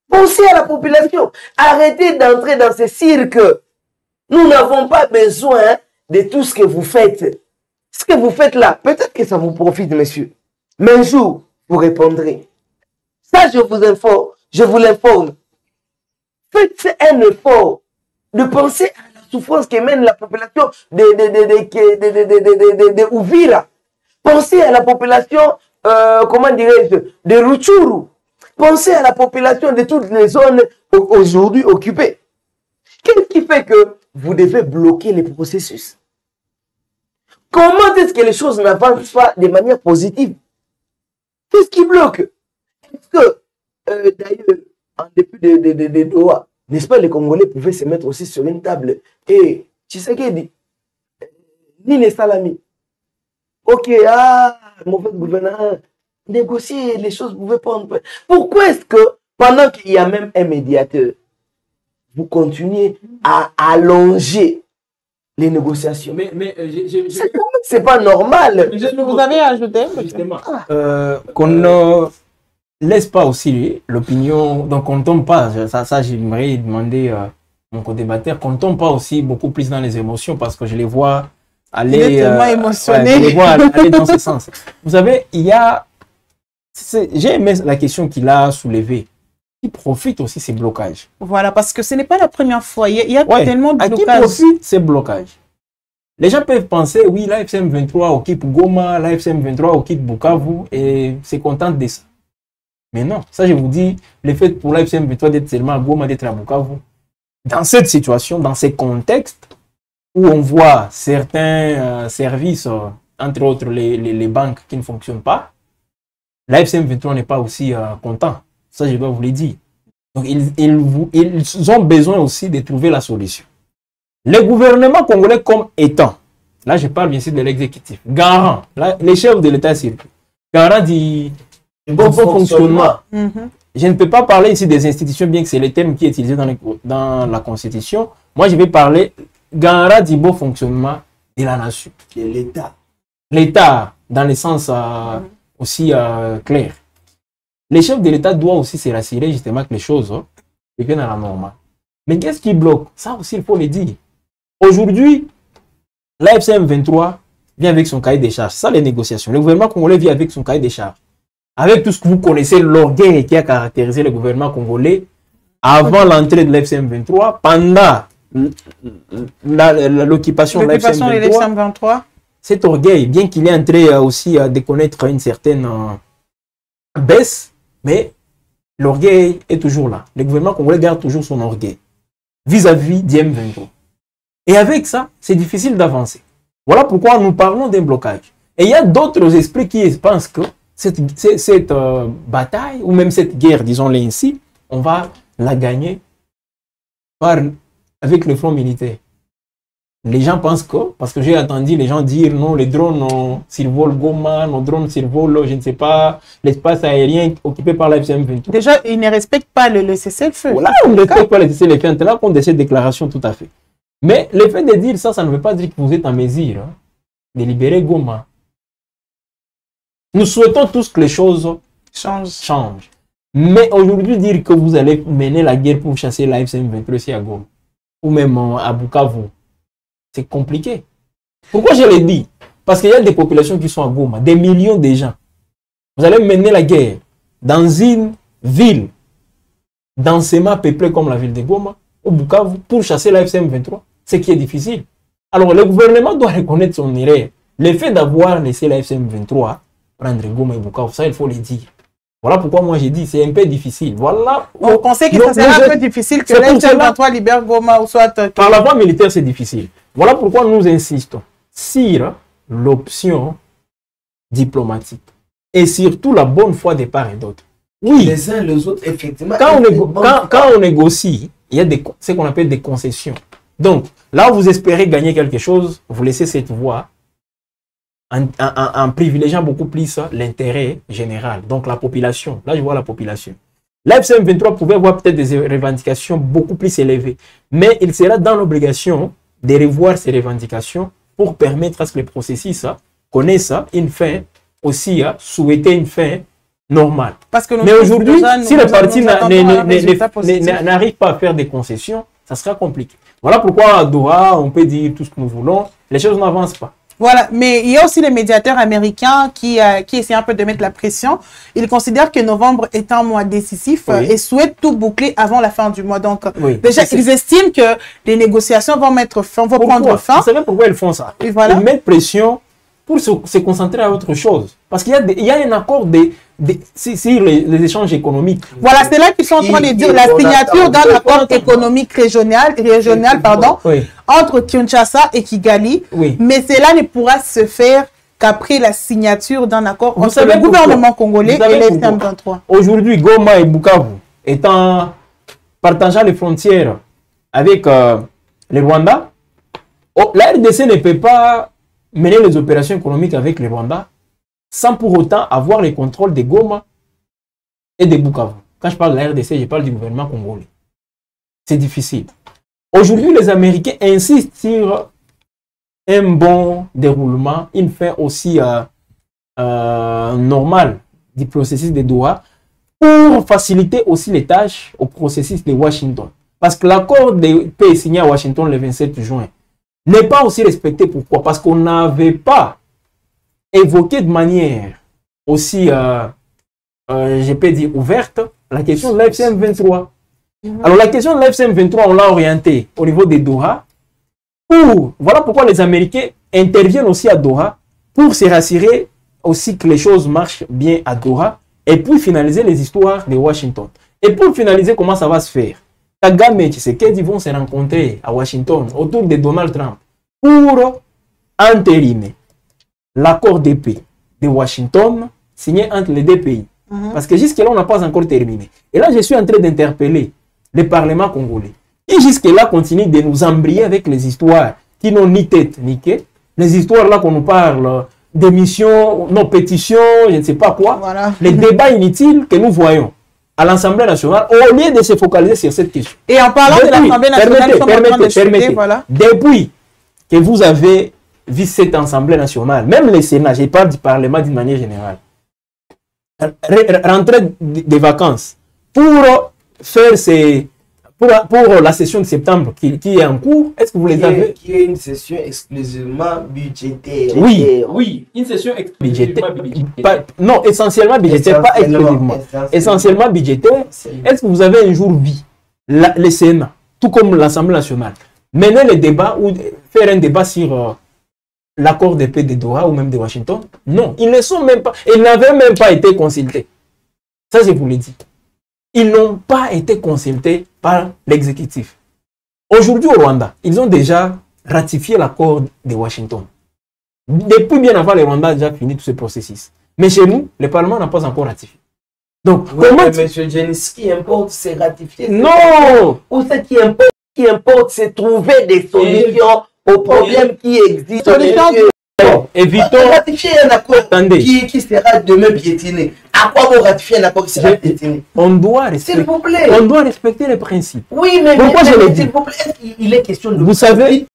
Pensez à la population. Arrêtez d'entrer dans ce cirque. Nous n'avons pas besoin de tout ce que vous faites. Ce que vous faites là, peut-être que ça vous profite, messieurs. Mais un jour, vous répondrez. Ça, je vous l'informe. Faites un effort de penser à la souffrance que mène la population de Ouvira. Pensez à la population, comment dirais-je, de Rutshuru. Pensez à la population de toutes les zones aujourd'hui occupées. Qu'est-ce qui fait que vous devez bloquer les processus? Comment est-ce que les choses n'avancent pas de manière positive? Qu'est-ce qui bloque? Est-ce que, d'ailleurs, en dépit de Doha, n'est-ce pas, les Congolais pouvaient se mettre aussi sur une table et Tshisekedi, Nine Salami, ok, mauvais gouverneur, négocier, les choses pouvaient prendre. Pourquoi est-ce que, pendant qu'il y a même un médiateur, vous continuez à allonger les négociations? C'est pas normal. Vous avez ajouté justement qu'on ne laisse pas aussi l'opinion, donc on ne tombe pas, ça j'aimerais demander mon co-débatteur, qu'on ne tombe pas aussi beaucoup plus dans les émotions, parce que je les vois aller, il est tellement émotionné. je les vois aller dans ce sens. Vous savez, il y a, j'ai aimé la question qu'il a soulevée, qui profite aussi ces blocages. Voilà, parce que ce n'est pas la première fois, il y a tellement de blocages. À qui profite ces blocages? Les gens peuvent penser, oui, l'AFC M23 occupe Goma, l'AFC M23 occupe Bukavu, et c'est content de ça. Mais non, ça je vous dis, le fait pour l'AFC M23 d'être seulement à Goma, d'être à Bukavu, dans cette situation, dans ces contextes où on voit certains services, entre autres les banques qui ne fonctionnent pas, l'AFC M23 n'est pas aussi content. Ça je dois vous le dire. Donc ils ont besoin aussi de trouver la solution. Le gouvernement congolais comme étant, là je parle bien sûr de l'exécutif, garant, là, les chefs de l'État circulent, garant du bon fonctionnement. Je ne peux pas parler ici des institutions, bien que c'est le terme qui est utilisé dans la Constitution. Moi je vais parler garant du bon fonctionnement de la nation. De l'État. L'État, dans le sens aussi clair. Les chefs de l'État doivent aussi se rassurer justement que les choses reviennent à la normale. Mais qu'est-ce qui bloque? Ça aussi il faut le dire. Aujourd'hui, l'AFC M23 vient avec son cahier des charges. Ça, les négociations. Le gouvernement congolais vient avec son cahier des charges. Avec tout ce que vous connaissez, l'orgueil qui a caractérisé le gouvernement congolais avant l'entrée de l'AFC M23, pendant l'occupation de l'AFC M23. Cet orgueil, bien qu'il est entré aussi à déconnaître une certaine baisse, mais l'orgueil est toujours là. Le gouvernement congolais garde toujours son orgueil vis-à-vis du M23. Et avec ça, c'est difficile d'avancer. Voilà pourquoi nous parlons d'un blocage. Et il y a d'autres esprits qui pensent que cette bataille, ou même cette guerre, disons-le ainsi, on va la gagner avec le front militaire. Les gens pensent que, parce que j'ai entendu les gens dire non, les drones survolent Goma, nos drones survolent, je ne sais pas, l'espace aérien occupé par la M23. Déjà, ils ne respectent pas le cessez-le-feu. Voilà, on ne respecte pas le cessez-le-feu. On est là contre de ces déclarations, tout à fait. Mais le fait de dire ça, ça ne veut pas dire que vous êtes en mesure de libérer Goma. Nous souhaitons tous que les choses changent. Mais aujourd'hui, dire que vous allez mener la guerre pour chasser la M23 ici à Goma, ou même à Bukavu, c'est compliqué. Pourquoi je l'ai dit? Parce qu'il y a des populations qui sont à Goma, des millions de gens. Vous allez mener la guerre dans une ville densément peuplée comme la ville de Goma, au Bukavu, pour chasser la M23. Ce qui est difficile. Alors, le gouvernement doit reconnaître son erreur. Le fait d'avoir laissé la FCM23 prendre Goma et Bukavu, ça, il faut le dire. Voilà pourquoi moi j'ai dit c'est un peu difficile. Voilà. On pensait que ça serait un peu difficile que la FCM23 libère Goma ou soit... Par la voie militaire, c'est difficile. Voilà pourquoi nous insistons sur l'option diplomatique et surtout la bonne foi des parts et d'autres. Oui. Les uns les autres, effectivement. Quand on négocie, il y a ce qu'on appelle des concessions. Donc, là où vous espérez gagner quelque chose, vous laissez cette voie en privilégiant beaucoup plus l'intérêt général, donc la population. Là, je vois la population. La FCM23 pouvait avoir peut-être des revendications beaucoup plus élevées, mais il sera dans l'obligation de revoir ces revendications pour permettre à ce que le processus connaisse une fin, aussi souhaiter une fin normale. Mais aujourd'hui, si le parti n'arrive pas à faire des concessions, ça sera compliqué. Voilà pourquoi à Doha, on peut dire tout ce que nous voulons, les choses n'avancent pas. Voilà, mais il y a aussi les médiateurs américains qui essaient un peu de mettre la pression. Ils considèrent que novembre est un mois décisif et souhaitent tout boucler avant la fin du mois. Donc, déjà, ils estiment que les négociations vont prendre fin. Vous savez pourquoi ils font ça? Voilà. Ils mettent pression pour se concentrer à autre chose. Parce qu'il y a un accord sur les échanges économiques. Voilà, c'est là qu'ils sont en train de dire la signature d'un accord économique régional entre Kinshasa et Kigali. Mais cela ne pourra se faire qu'après la signature d'un accord entre le gouvernement congolais et les FCM23. Aujourd'hui, Goma et Bukavu partageant les frontières avec le Rwanda, la RDC ne peut pas mener les opérations économiques avec le Rwanda sans pour autant avoir le contrôle de Goma et de Bukavu. Quand je parle de la RDC, je parle du gouvernement congolais. C'est difficile. Aujourd'hui, les Américains insistent sur un bon déroulement, une fin aussi normale du processus de Doha pour faciliter aussi les tâches au processus de Washington. Parce que l'accord de paix signé à Washington le 27 juin n'est pas aussi respecté. Pourquoi? Parce qu'on n'avait pas évoqué de manière aussi, je peux dire, ouverte, la question de la FCM23. Alors la question de la FCM23, on l'a orientée au niveau des Doha. Voilà pourquoi les Américains interviennent aussi à Doha pour se rassurer aussi que les choses marchent bien à Doha et puis finaliser les histoires de Washington. Et pour finaliser, comment ça va se faire? Kagame et Tshisekedi vont se rencontrer à Washington autour de Donald Trump pour entériner l'accord de paix de Washington signé entre les deux pays. Parce que jusque-là, on n'a pas encore terminé. Et là, je suis en train d'interpeller le Parlement congolais. Et jusque-là, continue de nous embrayer avec les histoires qui n'ont ni tête ni queue. Les histoires là qu'on nous parle d'émissions, nos pétitions, je ne sais pas quoi. Voilà. Les débats inutiles que nous voyons à l'Assemblée nationale, au lieu de se focaliser sur cette question. Et en parlant de l'Assemblée nationale, voilà. Depuis que vous avez vu cette Assemblée nationale, même le Sénat, je parle du Parlement d'une manière générale, rentrer des vacances pour faire pour la session de septembre qui est en cours, est-ce que vous les avez? Qui est une session exclusivement budgétaire. Oui, une session budgétaire. Non, essentiellement budgétaire, pas exclusivement. Essentiellement budgétaire. Est-ce que vous avez un jour vu le Sénat, tout comme l'Assemblée nationale, mener le débat ou faire un débat sur l'accord de paix de Doha ou même de Washington? Non, ils ne sont même pas, ils n'avaient même pas été consultés. Ça, je vous l'ai dit. Ils n'ont pas été consultés par l'exécutif. Aujourd'hui au Rwanda, ils ont déjà ratifié l'accord de Washington. Depuis bien avant, le Rwanda a déjà fini tout ce processus. Mais chez nous, le Parlement n'a pas encore ratifié. Donc, comment... M. Jenny, ce qui importe, c'est ratifier. Non! Ou ce qui importe, c'est trouver des solutions aux problèmes qui existent. Évitons ratifier un accord qui sera demain piétiné. À quoi vous ratifier un accord qui sera piétiné? On doit respecter. S'il vous plaît. On doit respecter les principes. Oui, mais pourquoi je le dis? S'il vous plaît, il est question de. Vous savez,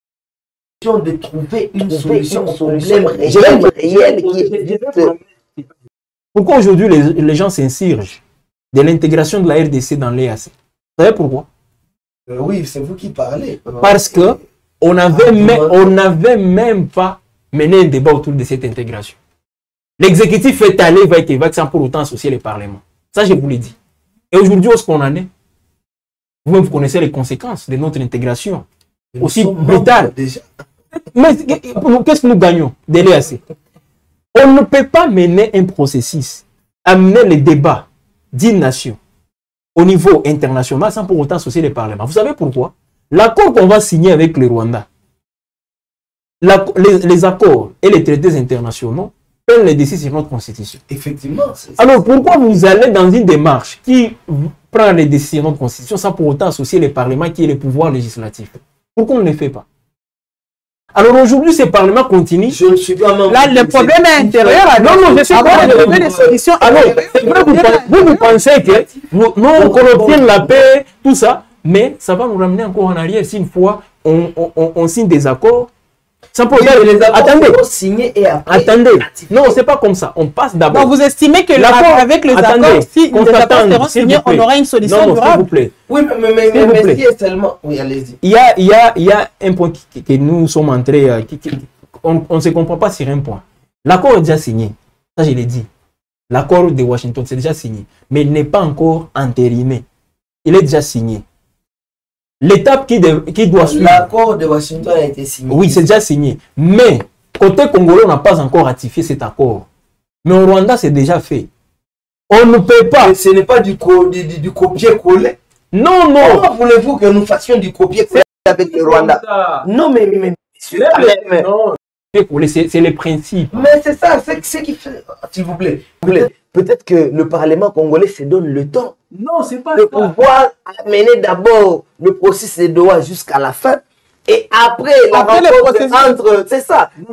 de trouver une solution au problème réel qui existe. Pourquoi aujourd'hui les gens s'insurgent de l'intégration de la RDC dans l'EAC? Vous savez pourquoi? Oui, c'est vous qui parlez. Parce que on n'avait même pas mener un débat autour de cette intégration. L'exécutif est allé va sans pour autant associer le Parlement. Ça, je vous l'ai dit. Et aujourd'hui, où est-ce qu'on en est? Vous-même, vous connaissez les conséquences de notre intégration. Aussi brutale. Mais qu'est-ce que nous gagnons de l'EAC? On ne peut pas mener un processus, amener les débats d'une nation au niveau international sans pour autant associer les parlements. Vous savez pourquoi? L'accord qu'on va signer avec le Rwanda, les accords et les traités internationaux prennent les décisions sur notre constitution. Effectivement. Alors pourquoi vous allez dans une démarche qui prend les décisions de notre constitution sans pour autant associer les parlements qui est le pouvoir législatif? Pourquoi on ne le fait pas? Alors aujourd'hui, ces parlements continuent. Je ne suis pas là, le problème est intérieur. Non, je sais pas. Des solutions. Alors, vous pensez que nous, on obtient la paix, tout ça, mais ça va nous ramener encore en arrière si une fois on signe des accords. Sans pour les accords attendez, signer et après, attendez. Non, c'est pas comme ça. On passe d'abord. Donc vous estimez que l'accord avec les accords, si les accords seront signés, on aura une solution durable. S'il vous plaît. Oui, mais si seulement. Oui, allez-y. Il y a un point que nous sommes entrés. On ne se comprend pas sur un point. L'accord est déjà signé. Ça, je l'ai dit. L'accord de Washington, c'est déjà signé. Mais il n'est pas encore entériné. Il est déjà signé. L'étape qui doit suivre. L'accord de Washington a été signé. Oui, c'est déjà signé. Mais, côté congolais, on n'a pas encore ratifié cet accord. Mais au Rwanda, c'est déjà fait. On ne peut pas. Mais ce n'est pas du copier-coller. Non, non. Comment voulez-vous que nous fassions du copier-coller avec le Rwanda? Non, mais monsieur, c'est les principes. Mais c'est ça, c'est ce qui fait. S'il vous plaît. Peut-être que le Parlement congolais se donne le temps. Non, c'est pas de pouvoir amener d'abord le processus de Doha jusqu'à la fin et après la rencontre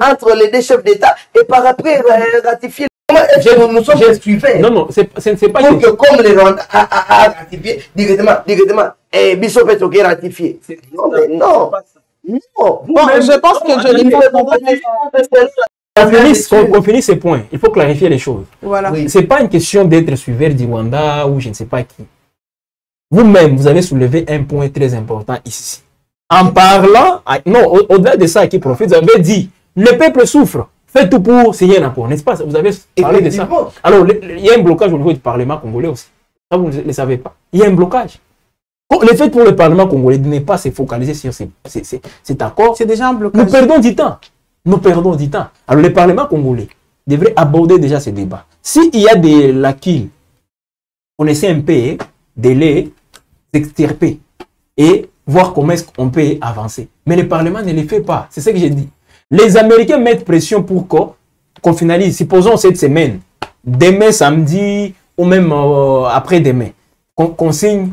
entre les deux chefs d'État et par après ratifier. Comment est-ce que nous sommes suivis? Non, c'est pas pour que comme les Rwandais a ratifié directement et Bissot Petro qui est ratifié. Non, mais non. Non. Bon, je pense que je l'ai on finit ces points. Il faut clarifier les choses. Voilà. Oui. Ce n'est pas une question d'être suiveur du Rwanda ou je ne sais pas qui. Vous-même, vous avez soulevé un point très important ici. En parlant, non, au-delà de ça qui profite, vous avez dit, le peuple souffre. Faites tout pour signer un accord, n'est-ce pas? Vous avez parlé de ça. Alors, il y a un blocage au niveau du Parlement congolais aussi. Ça, vous ne le savez pas. Il y a un blocage. Le fait pour le Parlement congolais de ne pas se focaliser sur cet accord, c'est déjà un blocage. Nous perdons du temps. Nous perdons du temps. Alors, le Parlement congolais devrait aborder déjà ce débat. S'il y a des lacunes, on essaie un peu de les extirper et voir comment est-ce qu'on peut avancer. Mais le Parlement ne le fait pas. C'est ce que j'ai dit. Les Américains mettent pression pour qu'on finalise. Supposons cette semaine, demain samedi ou même après-demain, qu'on signe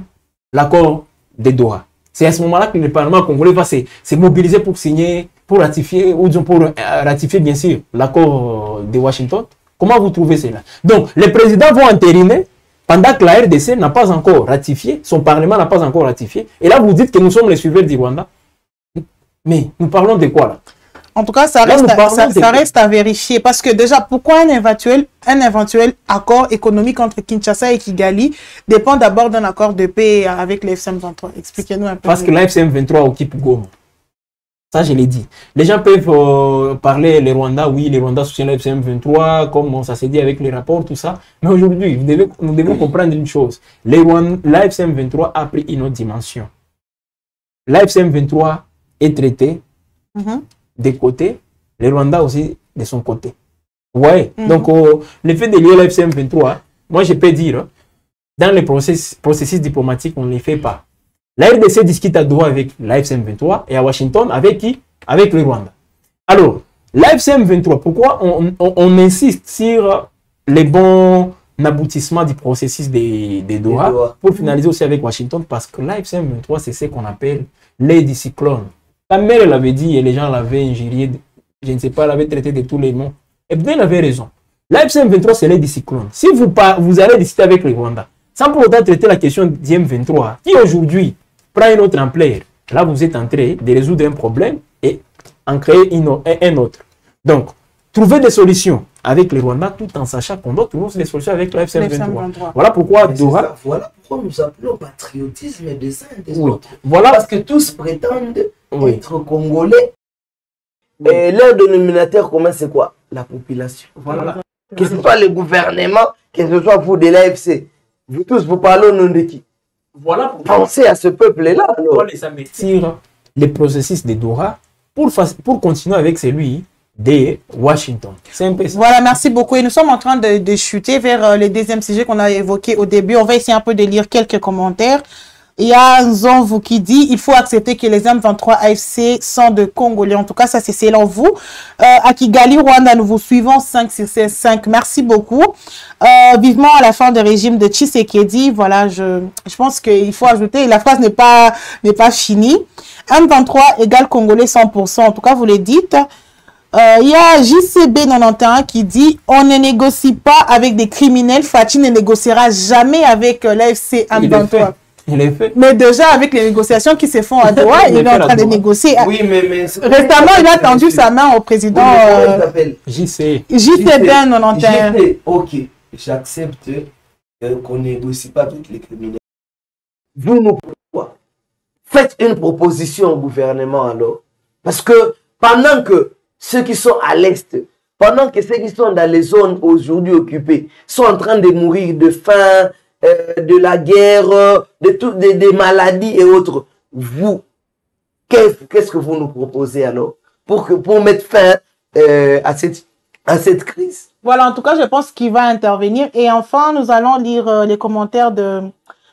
l'accord de Doha. C'est à ce moment-là que le Parlement congolais va se mobiliser pour signer, pour ratifier, ou pour ratifier bien sûr l'accord de Washington. Comment vous trouvez cela? Donc, les présidents vont entériner pendant que la RDC n'a pas encore ratifié, son Parlement n'a pas encore ratifié. Et là, vous dites que nous sommes les suiveurs du Rwanda. Mais nous parlons de quoi là? En tout cas, ça reste à vérifier. Parce que déjà, pourquoi un éventuel accord économique entre Kinshasa et Kigali dépend d'abord d'un accord de paix avec le FCM23? Expliquez-nous un peu. Parce que la FCM23 occupe Goma. Ça, je l'ai dit. Les gens peuvent parler les Rwandais, oui, les Rwandais soutiennent la FCM23, comme ça s'est dit avec les rapports, tout ça. Mais aujourd'hui, nous devons comprendre une chose. La FCM23 a pris une autre dimension. La FCM23 est traitée des côtés, les Rwandais aussi de son côté. Ouais. Donc, le fait de lier la FCM23, moi, je peux dire, dans les processus diplomatiques, on ne les fait pas. La RDC discute à Doha avec la FCM23 et à Washington avec qui? Avec le Rwanda. Alors, la FCM23, pourquoi on insiste sur les bons aboutissements du processus de Doha pour finaliser aussi avec Washington? Parce que la FCM23, c'est ce qu'on appelle l'aide du cyclone. La mère l'avait dit et les gens l'avaient injurié, je ne sais pas, l'avaient traité de tous les noms. Et bien, il avait raison. La FCM23, c'est l'aide du cyclone. Si vous allez discuter avec le Rwanda, sans pour autant traiter la question d'IM23, qui aujourd'hui prend une autre ampleur, là, vous êtes en train de résoudre un problème et en créer un autre. Donc, trouver des solutions avec le Rwanda tout en sachant qu'on doit trouver des solutions avec la FCM23. Voilà pourquoi Doha... Voilà pourquoi nous appelons patriotisme des uns et des autres. Voilà. Parce que tous prétendent être congolais. Et leur dénominateur commun, c'est quoi? La population. Voilà. Que ce soit le gouvernement, que ce soit vous de l'AFC. Vous tous, vous parlez au nom de qui? Voilà. Pensez à ce peuple-là. Pour les investir les processus de Doha pour continuer avec celui de Washington. C'est un peu ça. Voilà, merci beaucoup. Et nous sommes en train de chuter vers le deuxième sujet qu'on a évoqué au début. On va essayer un peu de lire quelques commentaires. Il y a Nzonvu qui dit il faut accepter que les M23 AFC sont de Congolais. En tout cas, ça c'est selon vous. À Kigali, Rwanda, nous vous suivons 5 sur 5. Merci beaucoup. Vivement à la fin du régime de Tshisekedi. Voilà, je pense qu'il faut ajouter, la phrase n'est pas finie. M23 égale Congolais 100%. En tout cas, vous le dites. Il y a JCB91 qui dit on ne négocie pas avec des criminels. Fatih ne négociera jamais avec l'AFC M23. Il est fait. Mais déjà, avec les négociations qui se font à Doha, il est en train de négocier. Oui, mais récemment, il a tendu sa main au président JCB91. Ok, j'accepte qu'on ne négocie pas avec les criminels. Vous nous pourquoi? Faites une proposition au gouvernement alors. Parce que pendant que ceux qui sont à l'Est, pendant que ceux qui sont dans les zones aujourd'hui occupées sont en train de mourir de faim, de la guerre, des maladies et autres, vous, qu'est-ce que vous nous proposez alors pour mettre fin à cette crise? Voilà, en tout cas, je pense qu'il va intervenir. Et enfin, nous allons lire les commentaires de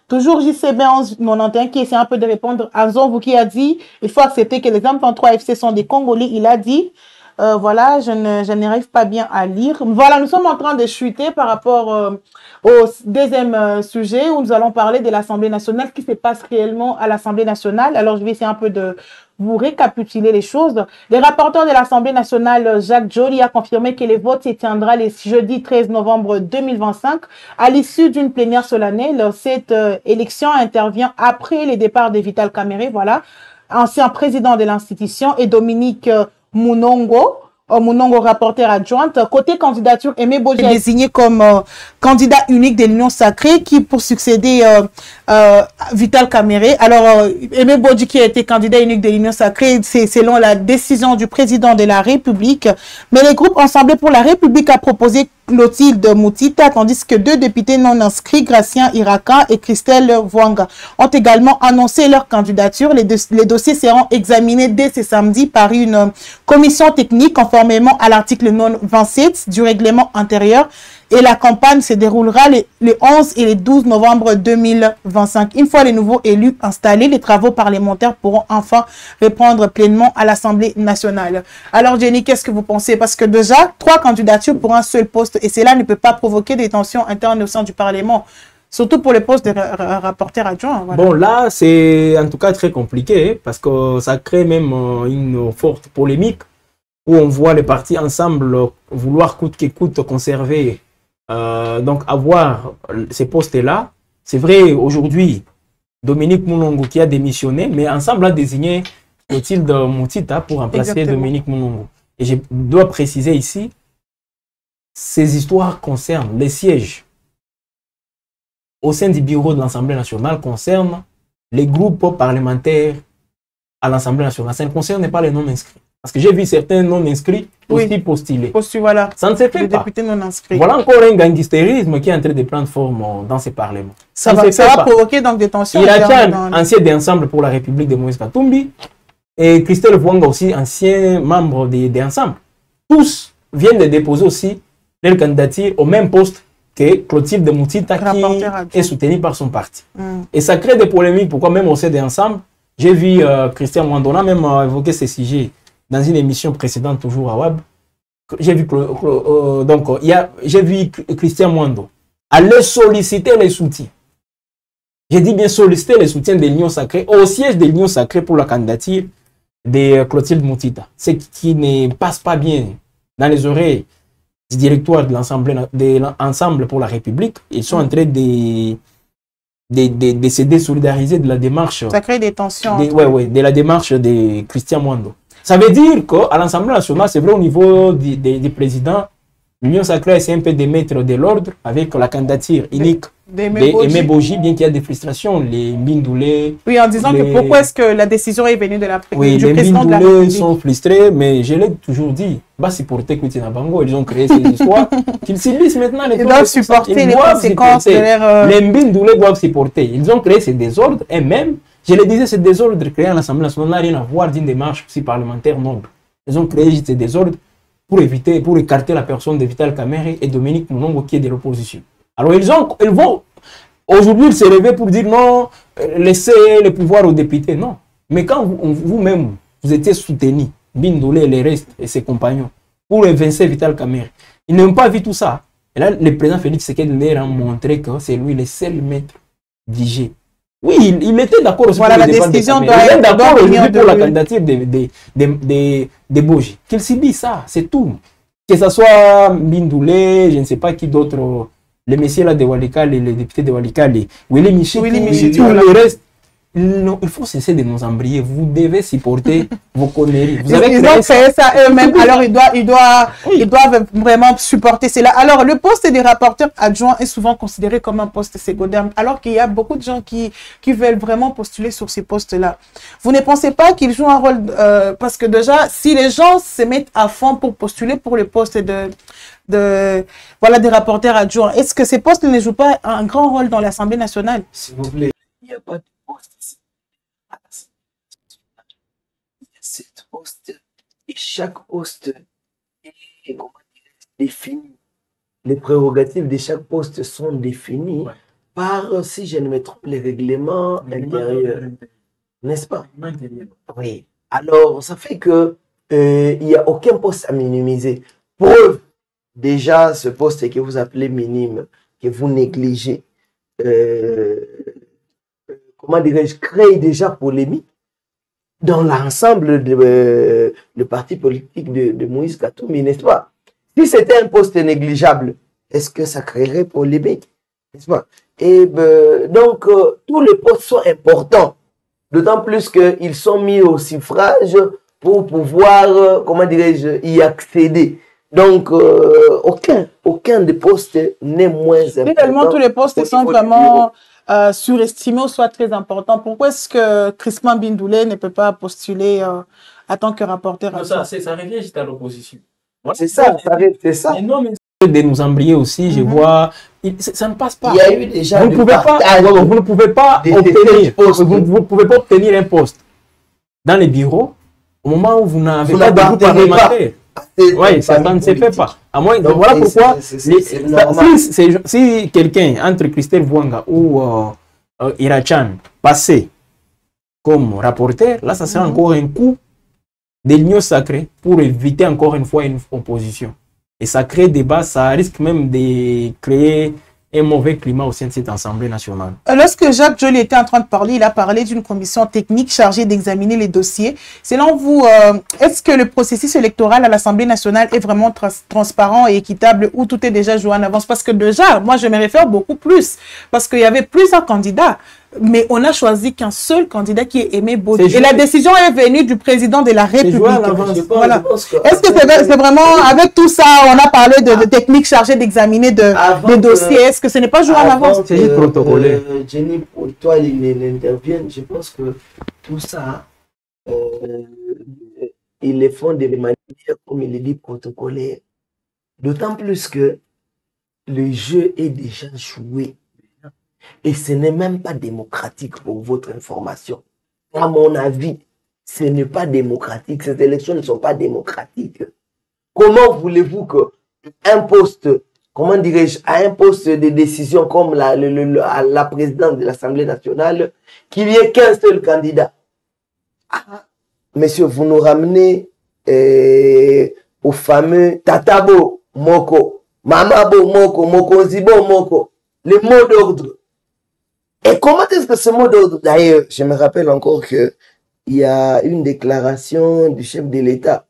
toujours JCB91 qui essaie un peu de répondre à Nzonvu qui a dit il faut accepter que les M23 FC sont des Congolais. Il a dit voilà, je n'arrive pas bien à lire. Voilà, nous sommes en train de chuter par rapport au deuxième sujet où nous allons parler de l'Assemblée nationale, ce qui se passe réellement à l'Assemblée nationale. Alors, je vais essayer un peu de vous récapituler les choses. Le rapporteur de l'Assemblée nationale, Jacques Joly, a confirmé que les votes se tiendront le jeudi 13 novembre 2025 à l'issue d'une plénière solennelle. Cette élection intervient après le départ de Vital Kamerhe, voilà, ancien président de l'institution, et Dominique Munongo, rapporteur adjointe. Côté candidature, Aimé Bodji est désigné comme candidat unique de l'Union sacrée qui pour succéder Vital Kamerhe. Alors, Aimé Bodji qui a été candidat unique de l'Union sacrée, c'est selon la décision du président de la République. Mais le groupe Ensemble pour la République a proposé Clotilde Moutita, tandis que 2 députés non inscrits, Gratien Iraka et Christelle Vwanga, ont également annoncé leur candidature. Les dossiers seront examinés dès ce samedi par une commission technique conformément à l'article 27 du règlement intérieur. Et la campagne se déroulera les 11 et les 12 novembre 2025. Une fois les nouveaux élus installés, les travaux parlementaires pourront enfin répondre pleinement à l'Assemblée nationale. Alors Jenny, qu'est-ce que vous pensez? Parce que déjà, 3 candidatures pour un seul poste et cela ne peut pas provoquer des tensions internes au sein du Parlement. Surtout pour le poste de rapporteur adjoint. Voilà. Bon, là, c'est en tout cas très compliqué parce que ça crée même une forte polémique où on voit les partis ensemble vouloir coûte que coûte conserver donc avoir ces postes-là. C'est vrai, aujourd'hui, Dominique Munongo qui a démissionné, mais ensemble a désigné Clotilde Moutita pour remplacer Exactement. Dominique Munongo. Et je dois préciser ici, ces histoires concernent les sièges au sein du bureau de l'Assemblée nationale, concernent les groupes parlementaires à l'Assemblée nationale. Ça ne concerne pas les non-inscrits. Parce que j'ai vu certains non-inscrits aussi postuler. Voilà. Ça ne se fait pas. Voilà encore un gangsterisme qui est en train de prendre forme dans ces parlements. Ça va provoquer donc des tensions. Il y a ancien d'Ensemble pour la République de Moïse Katumbi et Christelle Vwanga aussi, ancien membre d'Ensemble. Tous viennent de déposer aussi leur candidature au même poste que Clotilde Moutita qui est soutenue par son parti. Et ça crée des polémiques. Pourquoi même au sein d'Ensemble, j'ai vu Christian Mwandona même évoquer ces sujets dans une émission précédente, toujours à WAB. J'ai vu, j'ai vu Christian Mwando aller solliciter les soutiens. J'ai dit bien solliciter les soutiens de l'Union sacrée au siège de l'Union sacrée pour la candidature de Clotilde Moutita. Ce qui ne passe pas bien dans les oreilles du directoire de l'Ensemble pour la République. Ils sont en train de se désolidariser de la démarche. Ça crée des tensions. De la démarche de Christian Mwando. Ça veut dire qu'à l'Assemblée nationale, c'est vrai au niveau des présidents, l'Union sacrée essaie un peu de mettre de l'ordre avec la candidature unique d'Aimé Bodji, bien qu'il y a des frustrations, les Mbindoulé. Oui, en disant que pourquoi est-ce que la décision est venue de la du président de la République. Sont frustrés, mais je l'ai toujours dit, bah supporter Koutina Bango, ils ont créé ces histoires, qu'ils subissent maintenant les Ils doivent supporter les conséquences de leur... Les Mbindoulé doivent supporter. Ils ont créé ces désordres et même Je le disais, ce désordre créé à l'Assemblée nationale n'a rien à voir d'une démarche aussi parlementaire noble. Ils ont créé ces désordres pour éviter, pour écarter la personne de Vital Kamerhe et Dominique Monongo qui est de l'opposition. Alors ils vont, aujourd'hui ils se réveillent pour dire non, laissez le pouvoir aux députés. Non. Mais quand vous-même, vous étiez soutenu, Bindoulé et les restes et ses compagnons, pour évincer Vital Kamerhe, ils n'ont pas vu tout ça. Et là, le président Félix Tshisekedi leur a montré que c'est lui le seul maître d'IG. Oui, il était d'accord aussi voilà, pour la décision doit être d'accord aujourd'hui pour la lui. candidature de Boji. Qu'il subit ça, c'est tout. Que ce soit Bindoulé, je ne sais pas qui d'autre, les messieurs là de Walikale, les députés de Walikale, Willy Michel, tout le reste. Non, il faut cesser de nous embrayer. Vous devez supporter vos conneries. Ils ont fait ça eux-mêmes. Alors, ils doivent vraiment supporter cela. Alors, le poste des rapporteurs adjoints est souvent considéré comme un poste secondaire, alors qu'il y a beaucoup de gens qui veulent vraiment postuler sur ces postes-là. Vous ne pensez pas qu'ils jouent un rôle... parce que déjà, si les gens se mettent à fond pour postuler pour le poste des rapporteurs adjoints, est-ce que ces postes ne jouent pas un grand rôle dans l'Assemblée nationale? S'il vous plaît, il n'y a pas de poste. Cette poste et chaque poste est défini. Les prérogatives de chaque poste sont définies par, si je ne me trompe, les règlements intérieurs. N'est-ce pas? Oui. Alors, ça fait que il n'y a aucun poste à minimiser. Preuve, déjà, ce poste que vous appelez minime, que vous négligez, comment dirais-je, crée déjà polémique dans l'ensemble de parti politique de Moïse Katumbi, n'est-ce pas? Si c'était un poste négligeable, est-ce que ça créerait polémique? N'est-ce pas? Et donc, tous les postes sont importants, d'autant plus qu'ils sont mis au suffrage pour pouvoir, comment dirais-je, y accéder. Donc, aucun des postes n'est moins important. Finalement, tous les postes sont vraiment surestimés ou soit très importants. Pourquoi est-ce que Crispin Bindoulé ne peut pas postuler en tant que rapporteur? Ça revient juste à l'opposition. Voilà. C'est ça, c'est ça. Non, mais de nous embrayer aussi, je vois, ça ne passe pas. Il y a eu déjà vous ne pouvez pas obtenir un poste dans les bureaux au moment où vous n'avez pas de groupe parlementaire. Oui, ça ne se fait pas. À moins, donc, voilà pourquoi, si quelqu'un, entre Christelle Vouanga ou Irachan, passait comme rapporteur, là, ça sera encore un coup de l'union sacrée pour éviter encore une fois une opposition. Et ça crée débat, ça risque même de créer un mauvais climat au sein de cette Assemblée nationale. Lorsque Jacques Joly était en train de parler, il a parlé d'une commission technique chargée d'examiner les dossiers. Selon vous, est-ce que le processus électoral à l'Assemblée nationale est vraiment transparent et équitable ou tout est déjà joué en avance? Parce que déjà, moi je me réfère beaucoup plus, parce qu'il y avait plusieurs candidats. Mais on a choisi qu'un seul candidat qui est Aimé Boji. Et la décision est venue du président de la République. Voilà. Est-ce que c'est vraiment, avec tout ça, on a parlé de techniques chargées d'examiner des dossiers. Est-ce que ce n'est pas joué en avance? C'est juste protocolé. Jenny, pour toi, il intervient. Je pense que tout ça, ils le font de manière, comme il dit, protocolaire. D'autant plus que le jeu est déjà joué. Et ce n'est même pas démocratique pour votre information. À mon avis, ce n'est pas démocratique. Ces élections ne sont pas démocratiques. Comment voulez-vous qu'un poste, comment dirais-je, à un poste de décision comme la présidente de l'Assemblée nationale, qu'il n'y ait qu'un seul candidat? Monsieur, vous nous ramenez au fameux Tatabo Moko, Mamabo Moko, Mokonzibo Moko, les mots d'ordre. Et comment est-ce que ce mot d'ordre, d'ailleurs, je me rappelle encore qu'il y a une déclaration du chef de l'État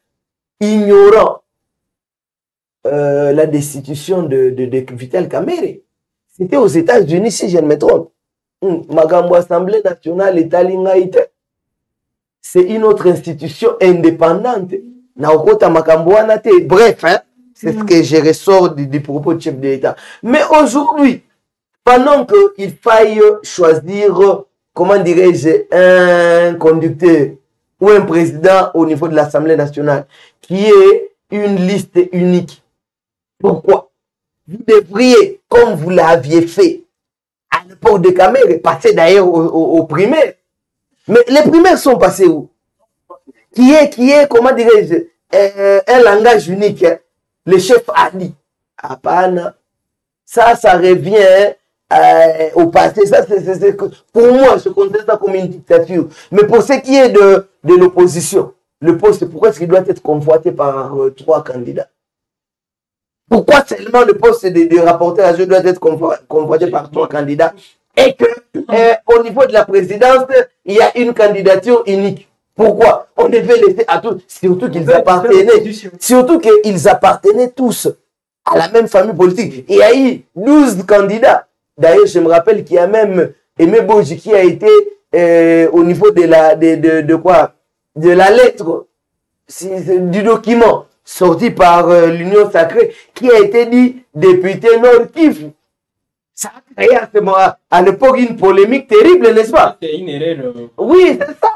ignorant la destitution de Vital Kamerhe. C'était aux États-Unis, si je ne me trompe. Magambo Assemblée nationale Italingaïte. C'est une autre institution indépendante. Bref, hein, c'est ce que je ressors du propos du chef de l'État. Mais aujourd'hui, pendant qu'il faille choisir, comment dirais-je, un conducteur ou un président au niveau de l'Assemblée nationale, qui est une liste unique. Pourquoi? Vous devriez, comme vous l'aviez fait à l'époque de Kamerhe, passer d'ailleurs au primaire. Mais les primaires sont passées où? Qui est, comment dirais-je, un langage unique, hein? Le chef Ali. Apana. Ça revient au passé. Ça, pour moi, je considère ça comme une dictature. Mais pour ce qui est de l'opposition, le poste, pourquoi est-ce qu'il doit être convoité par 3 candidats? Pourquoi seulement le poste de rapporteur à jeu doit être convoité par 3 candidats? Et que au niveau de la présidence, il y a une candidature unique. Pourquoi? On devait laisser à tous, surtout qu'ils appartenaient tous à la même famille politique. Il y a eu 12 candidats. D'ailleurs, je me rappelle qu'il y a même Aimé Boji qui a été au niveau de la lettre, du document sorti par l'Union Sacrée, qui a été dit député Nord Kivu. Ça a créé à l'époque une polémique terrible, n'est-ce pas? C'est une erreur. Oui, c'est ça.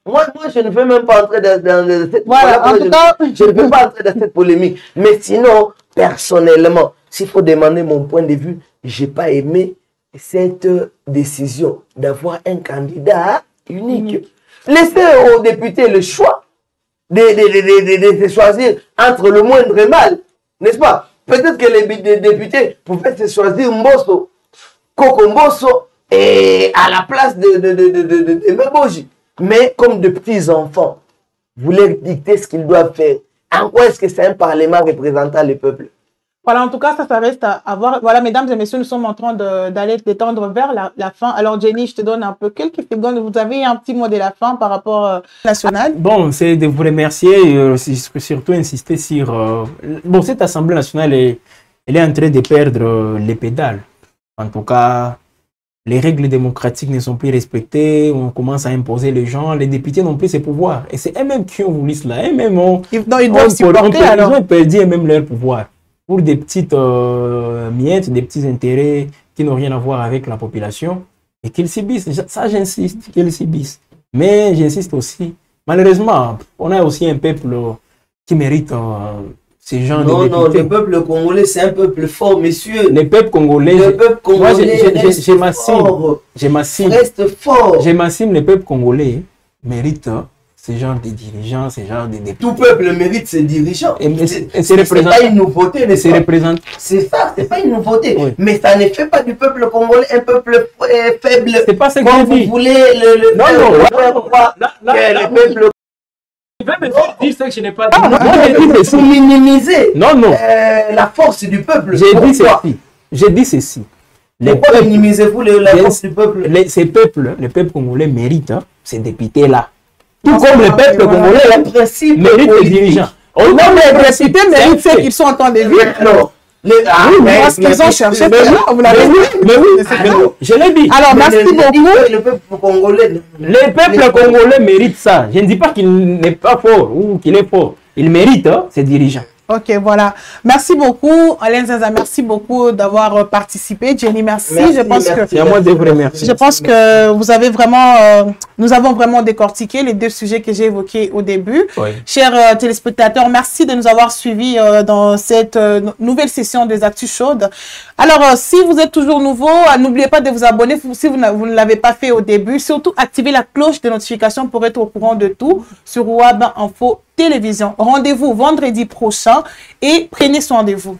Moi, je ne veux même pas entrer dans cette je ne veux pas entrer dans cette polémique. Mais sinon, personnellement, s'il faut demander mon point de vue, je n'ai pas aimé cette décision d'avoir un candidat unique. Laissez aux députés le choix de choisir entre le moindre mal, n'est-ce pas? Peut-être que les députés pouvaient se choisir Mbosso, Koko Mbosso, et à la place de Meboji. Mais comme de petits enfants, vous leur dictez ce qu'ils doivent faire. En quoi est-ce que c'est un parlement représentant le peuple? Voilà, en tout cas, ça reste à voir. Voilà, mesdames et messieurs, nous sommes en train d'aller d'étendre vers la fin. Alors, Jenny, je te donne un peu quelques secondes. Vous avez un petit mot de la fin par rapport national? Bon, c'est de vous remercier, surtout insister sur... bon, cette Assemblée nationale, elle est en train de perdre les pédales. En tout cas, les règles démocratiques ne sont plus respectées, on commence à imposer les gens, les députés n'ont plus ces pouvoirs. Et c'est eux-mêmes qui ont voulu cela. Eux-mêmes ils ont perdu même leur pouvoir. Pour des petites miettes, des petits intérêts qui n'ont rien à voir avec la population, et qu'ils subissent. Ça, j'insiste, qu'ils subissent. Mais j'insiste aussi, malheureusement, on a aussi un peuple qui mérite ces gens de députés. Non, le peuple congolais, c'est un peuple fort, messieurs. Le peuple congolais, reste fort. J'imagine le peuple congolais mérite ces genres de dirigeants, ces genres de députés. Tout peuple mérite ses dirigeants. C'est pas une nouveauté, c'est ça, c'est pas une nouveauté. Oui. Mais ça ne fait pas du peuple congolais un peuple faible. C'est pas ce que je dis. Vous voulez le peuple. Tu vas me faire dire ça que je n'ai pas dit. Pour minimiser la force du peuple. J'ai dit ceci. Pourquoi minimisez-vous la force du peuple? Le peuple congolais mérite ces députés-là. Tout comme le peuple congolais mérite les dirigeants. Non, mais les députés méritent ceux qu'ils sont en train de vivre. Non. Parce qu'ils ont cherché. Vous l'avez dit. Mais oui, je l'ai dit. Alors, merci beaucoup. Le peuple congolais. Le peuple congolais mérite ça. Je ne dis pas qu'il n'est pas fort ou qu'il est fort. Il mérite ses dirigeants. Ok, voilà. Merci beaucoup, Alain Zaza. Merci beaucoup d'avoir participé. Jenny, merci. C'est à moi de vous remercier. Je pense que vous avez vraiment, nous avons vraiment décortiqué les 2 sujets que j'ai évoqués au début. Oui. Chers téléspectateurs, merci de nous avoir suivis dans cette nouvelle session des Actus Chaudes. Alors, si vous êtes toujours nouveau, n'oubliez pas de vous abonner si vous ne l'avez pas fait au début. Surtout, activez la cloche de notification pour être au courant de tout sur WAB Info Télévision. Rendez-vous vendredi prochain et prenez soin de vous.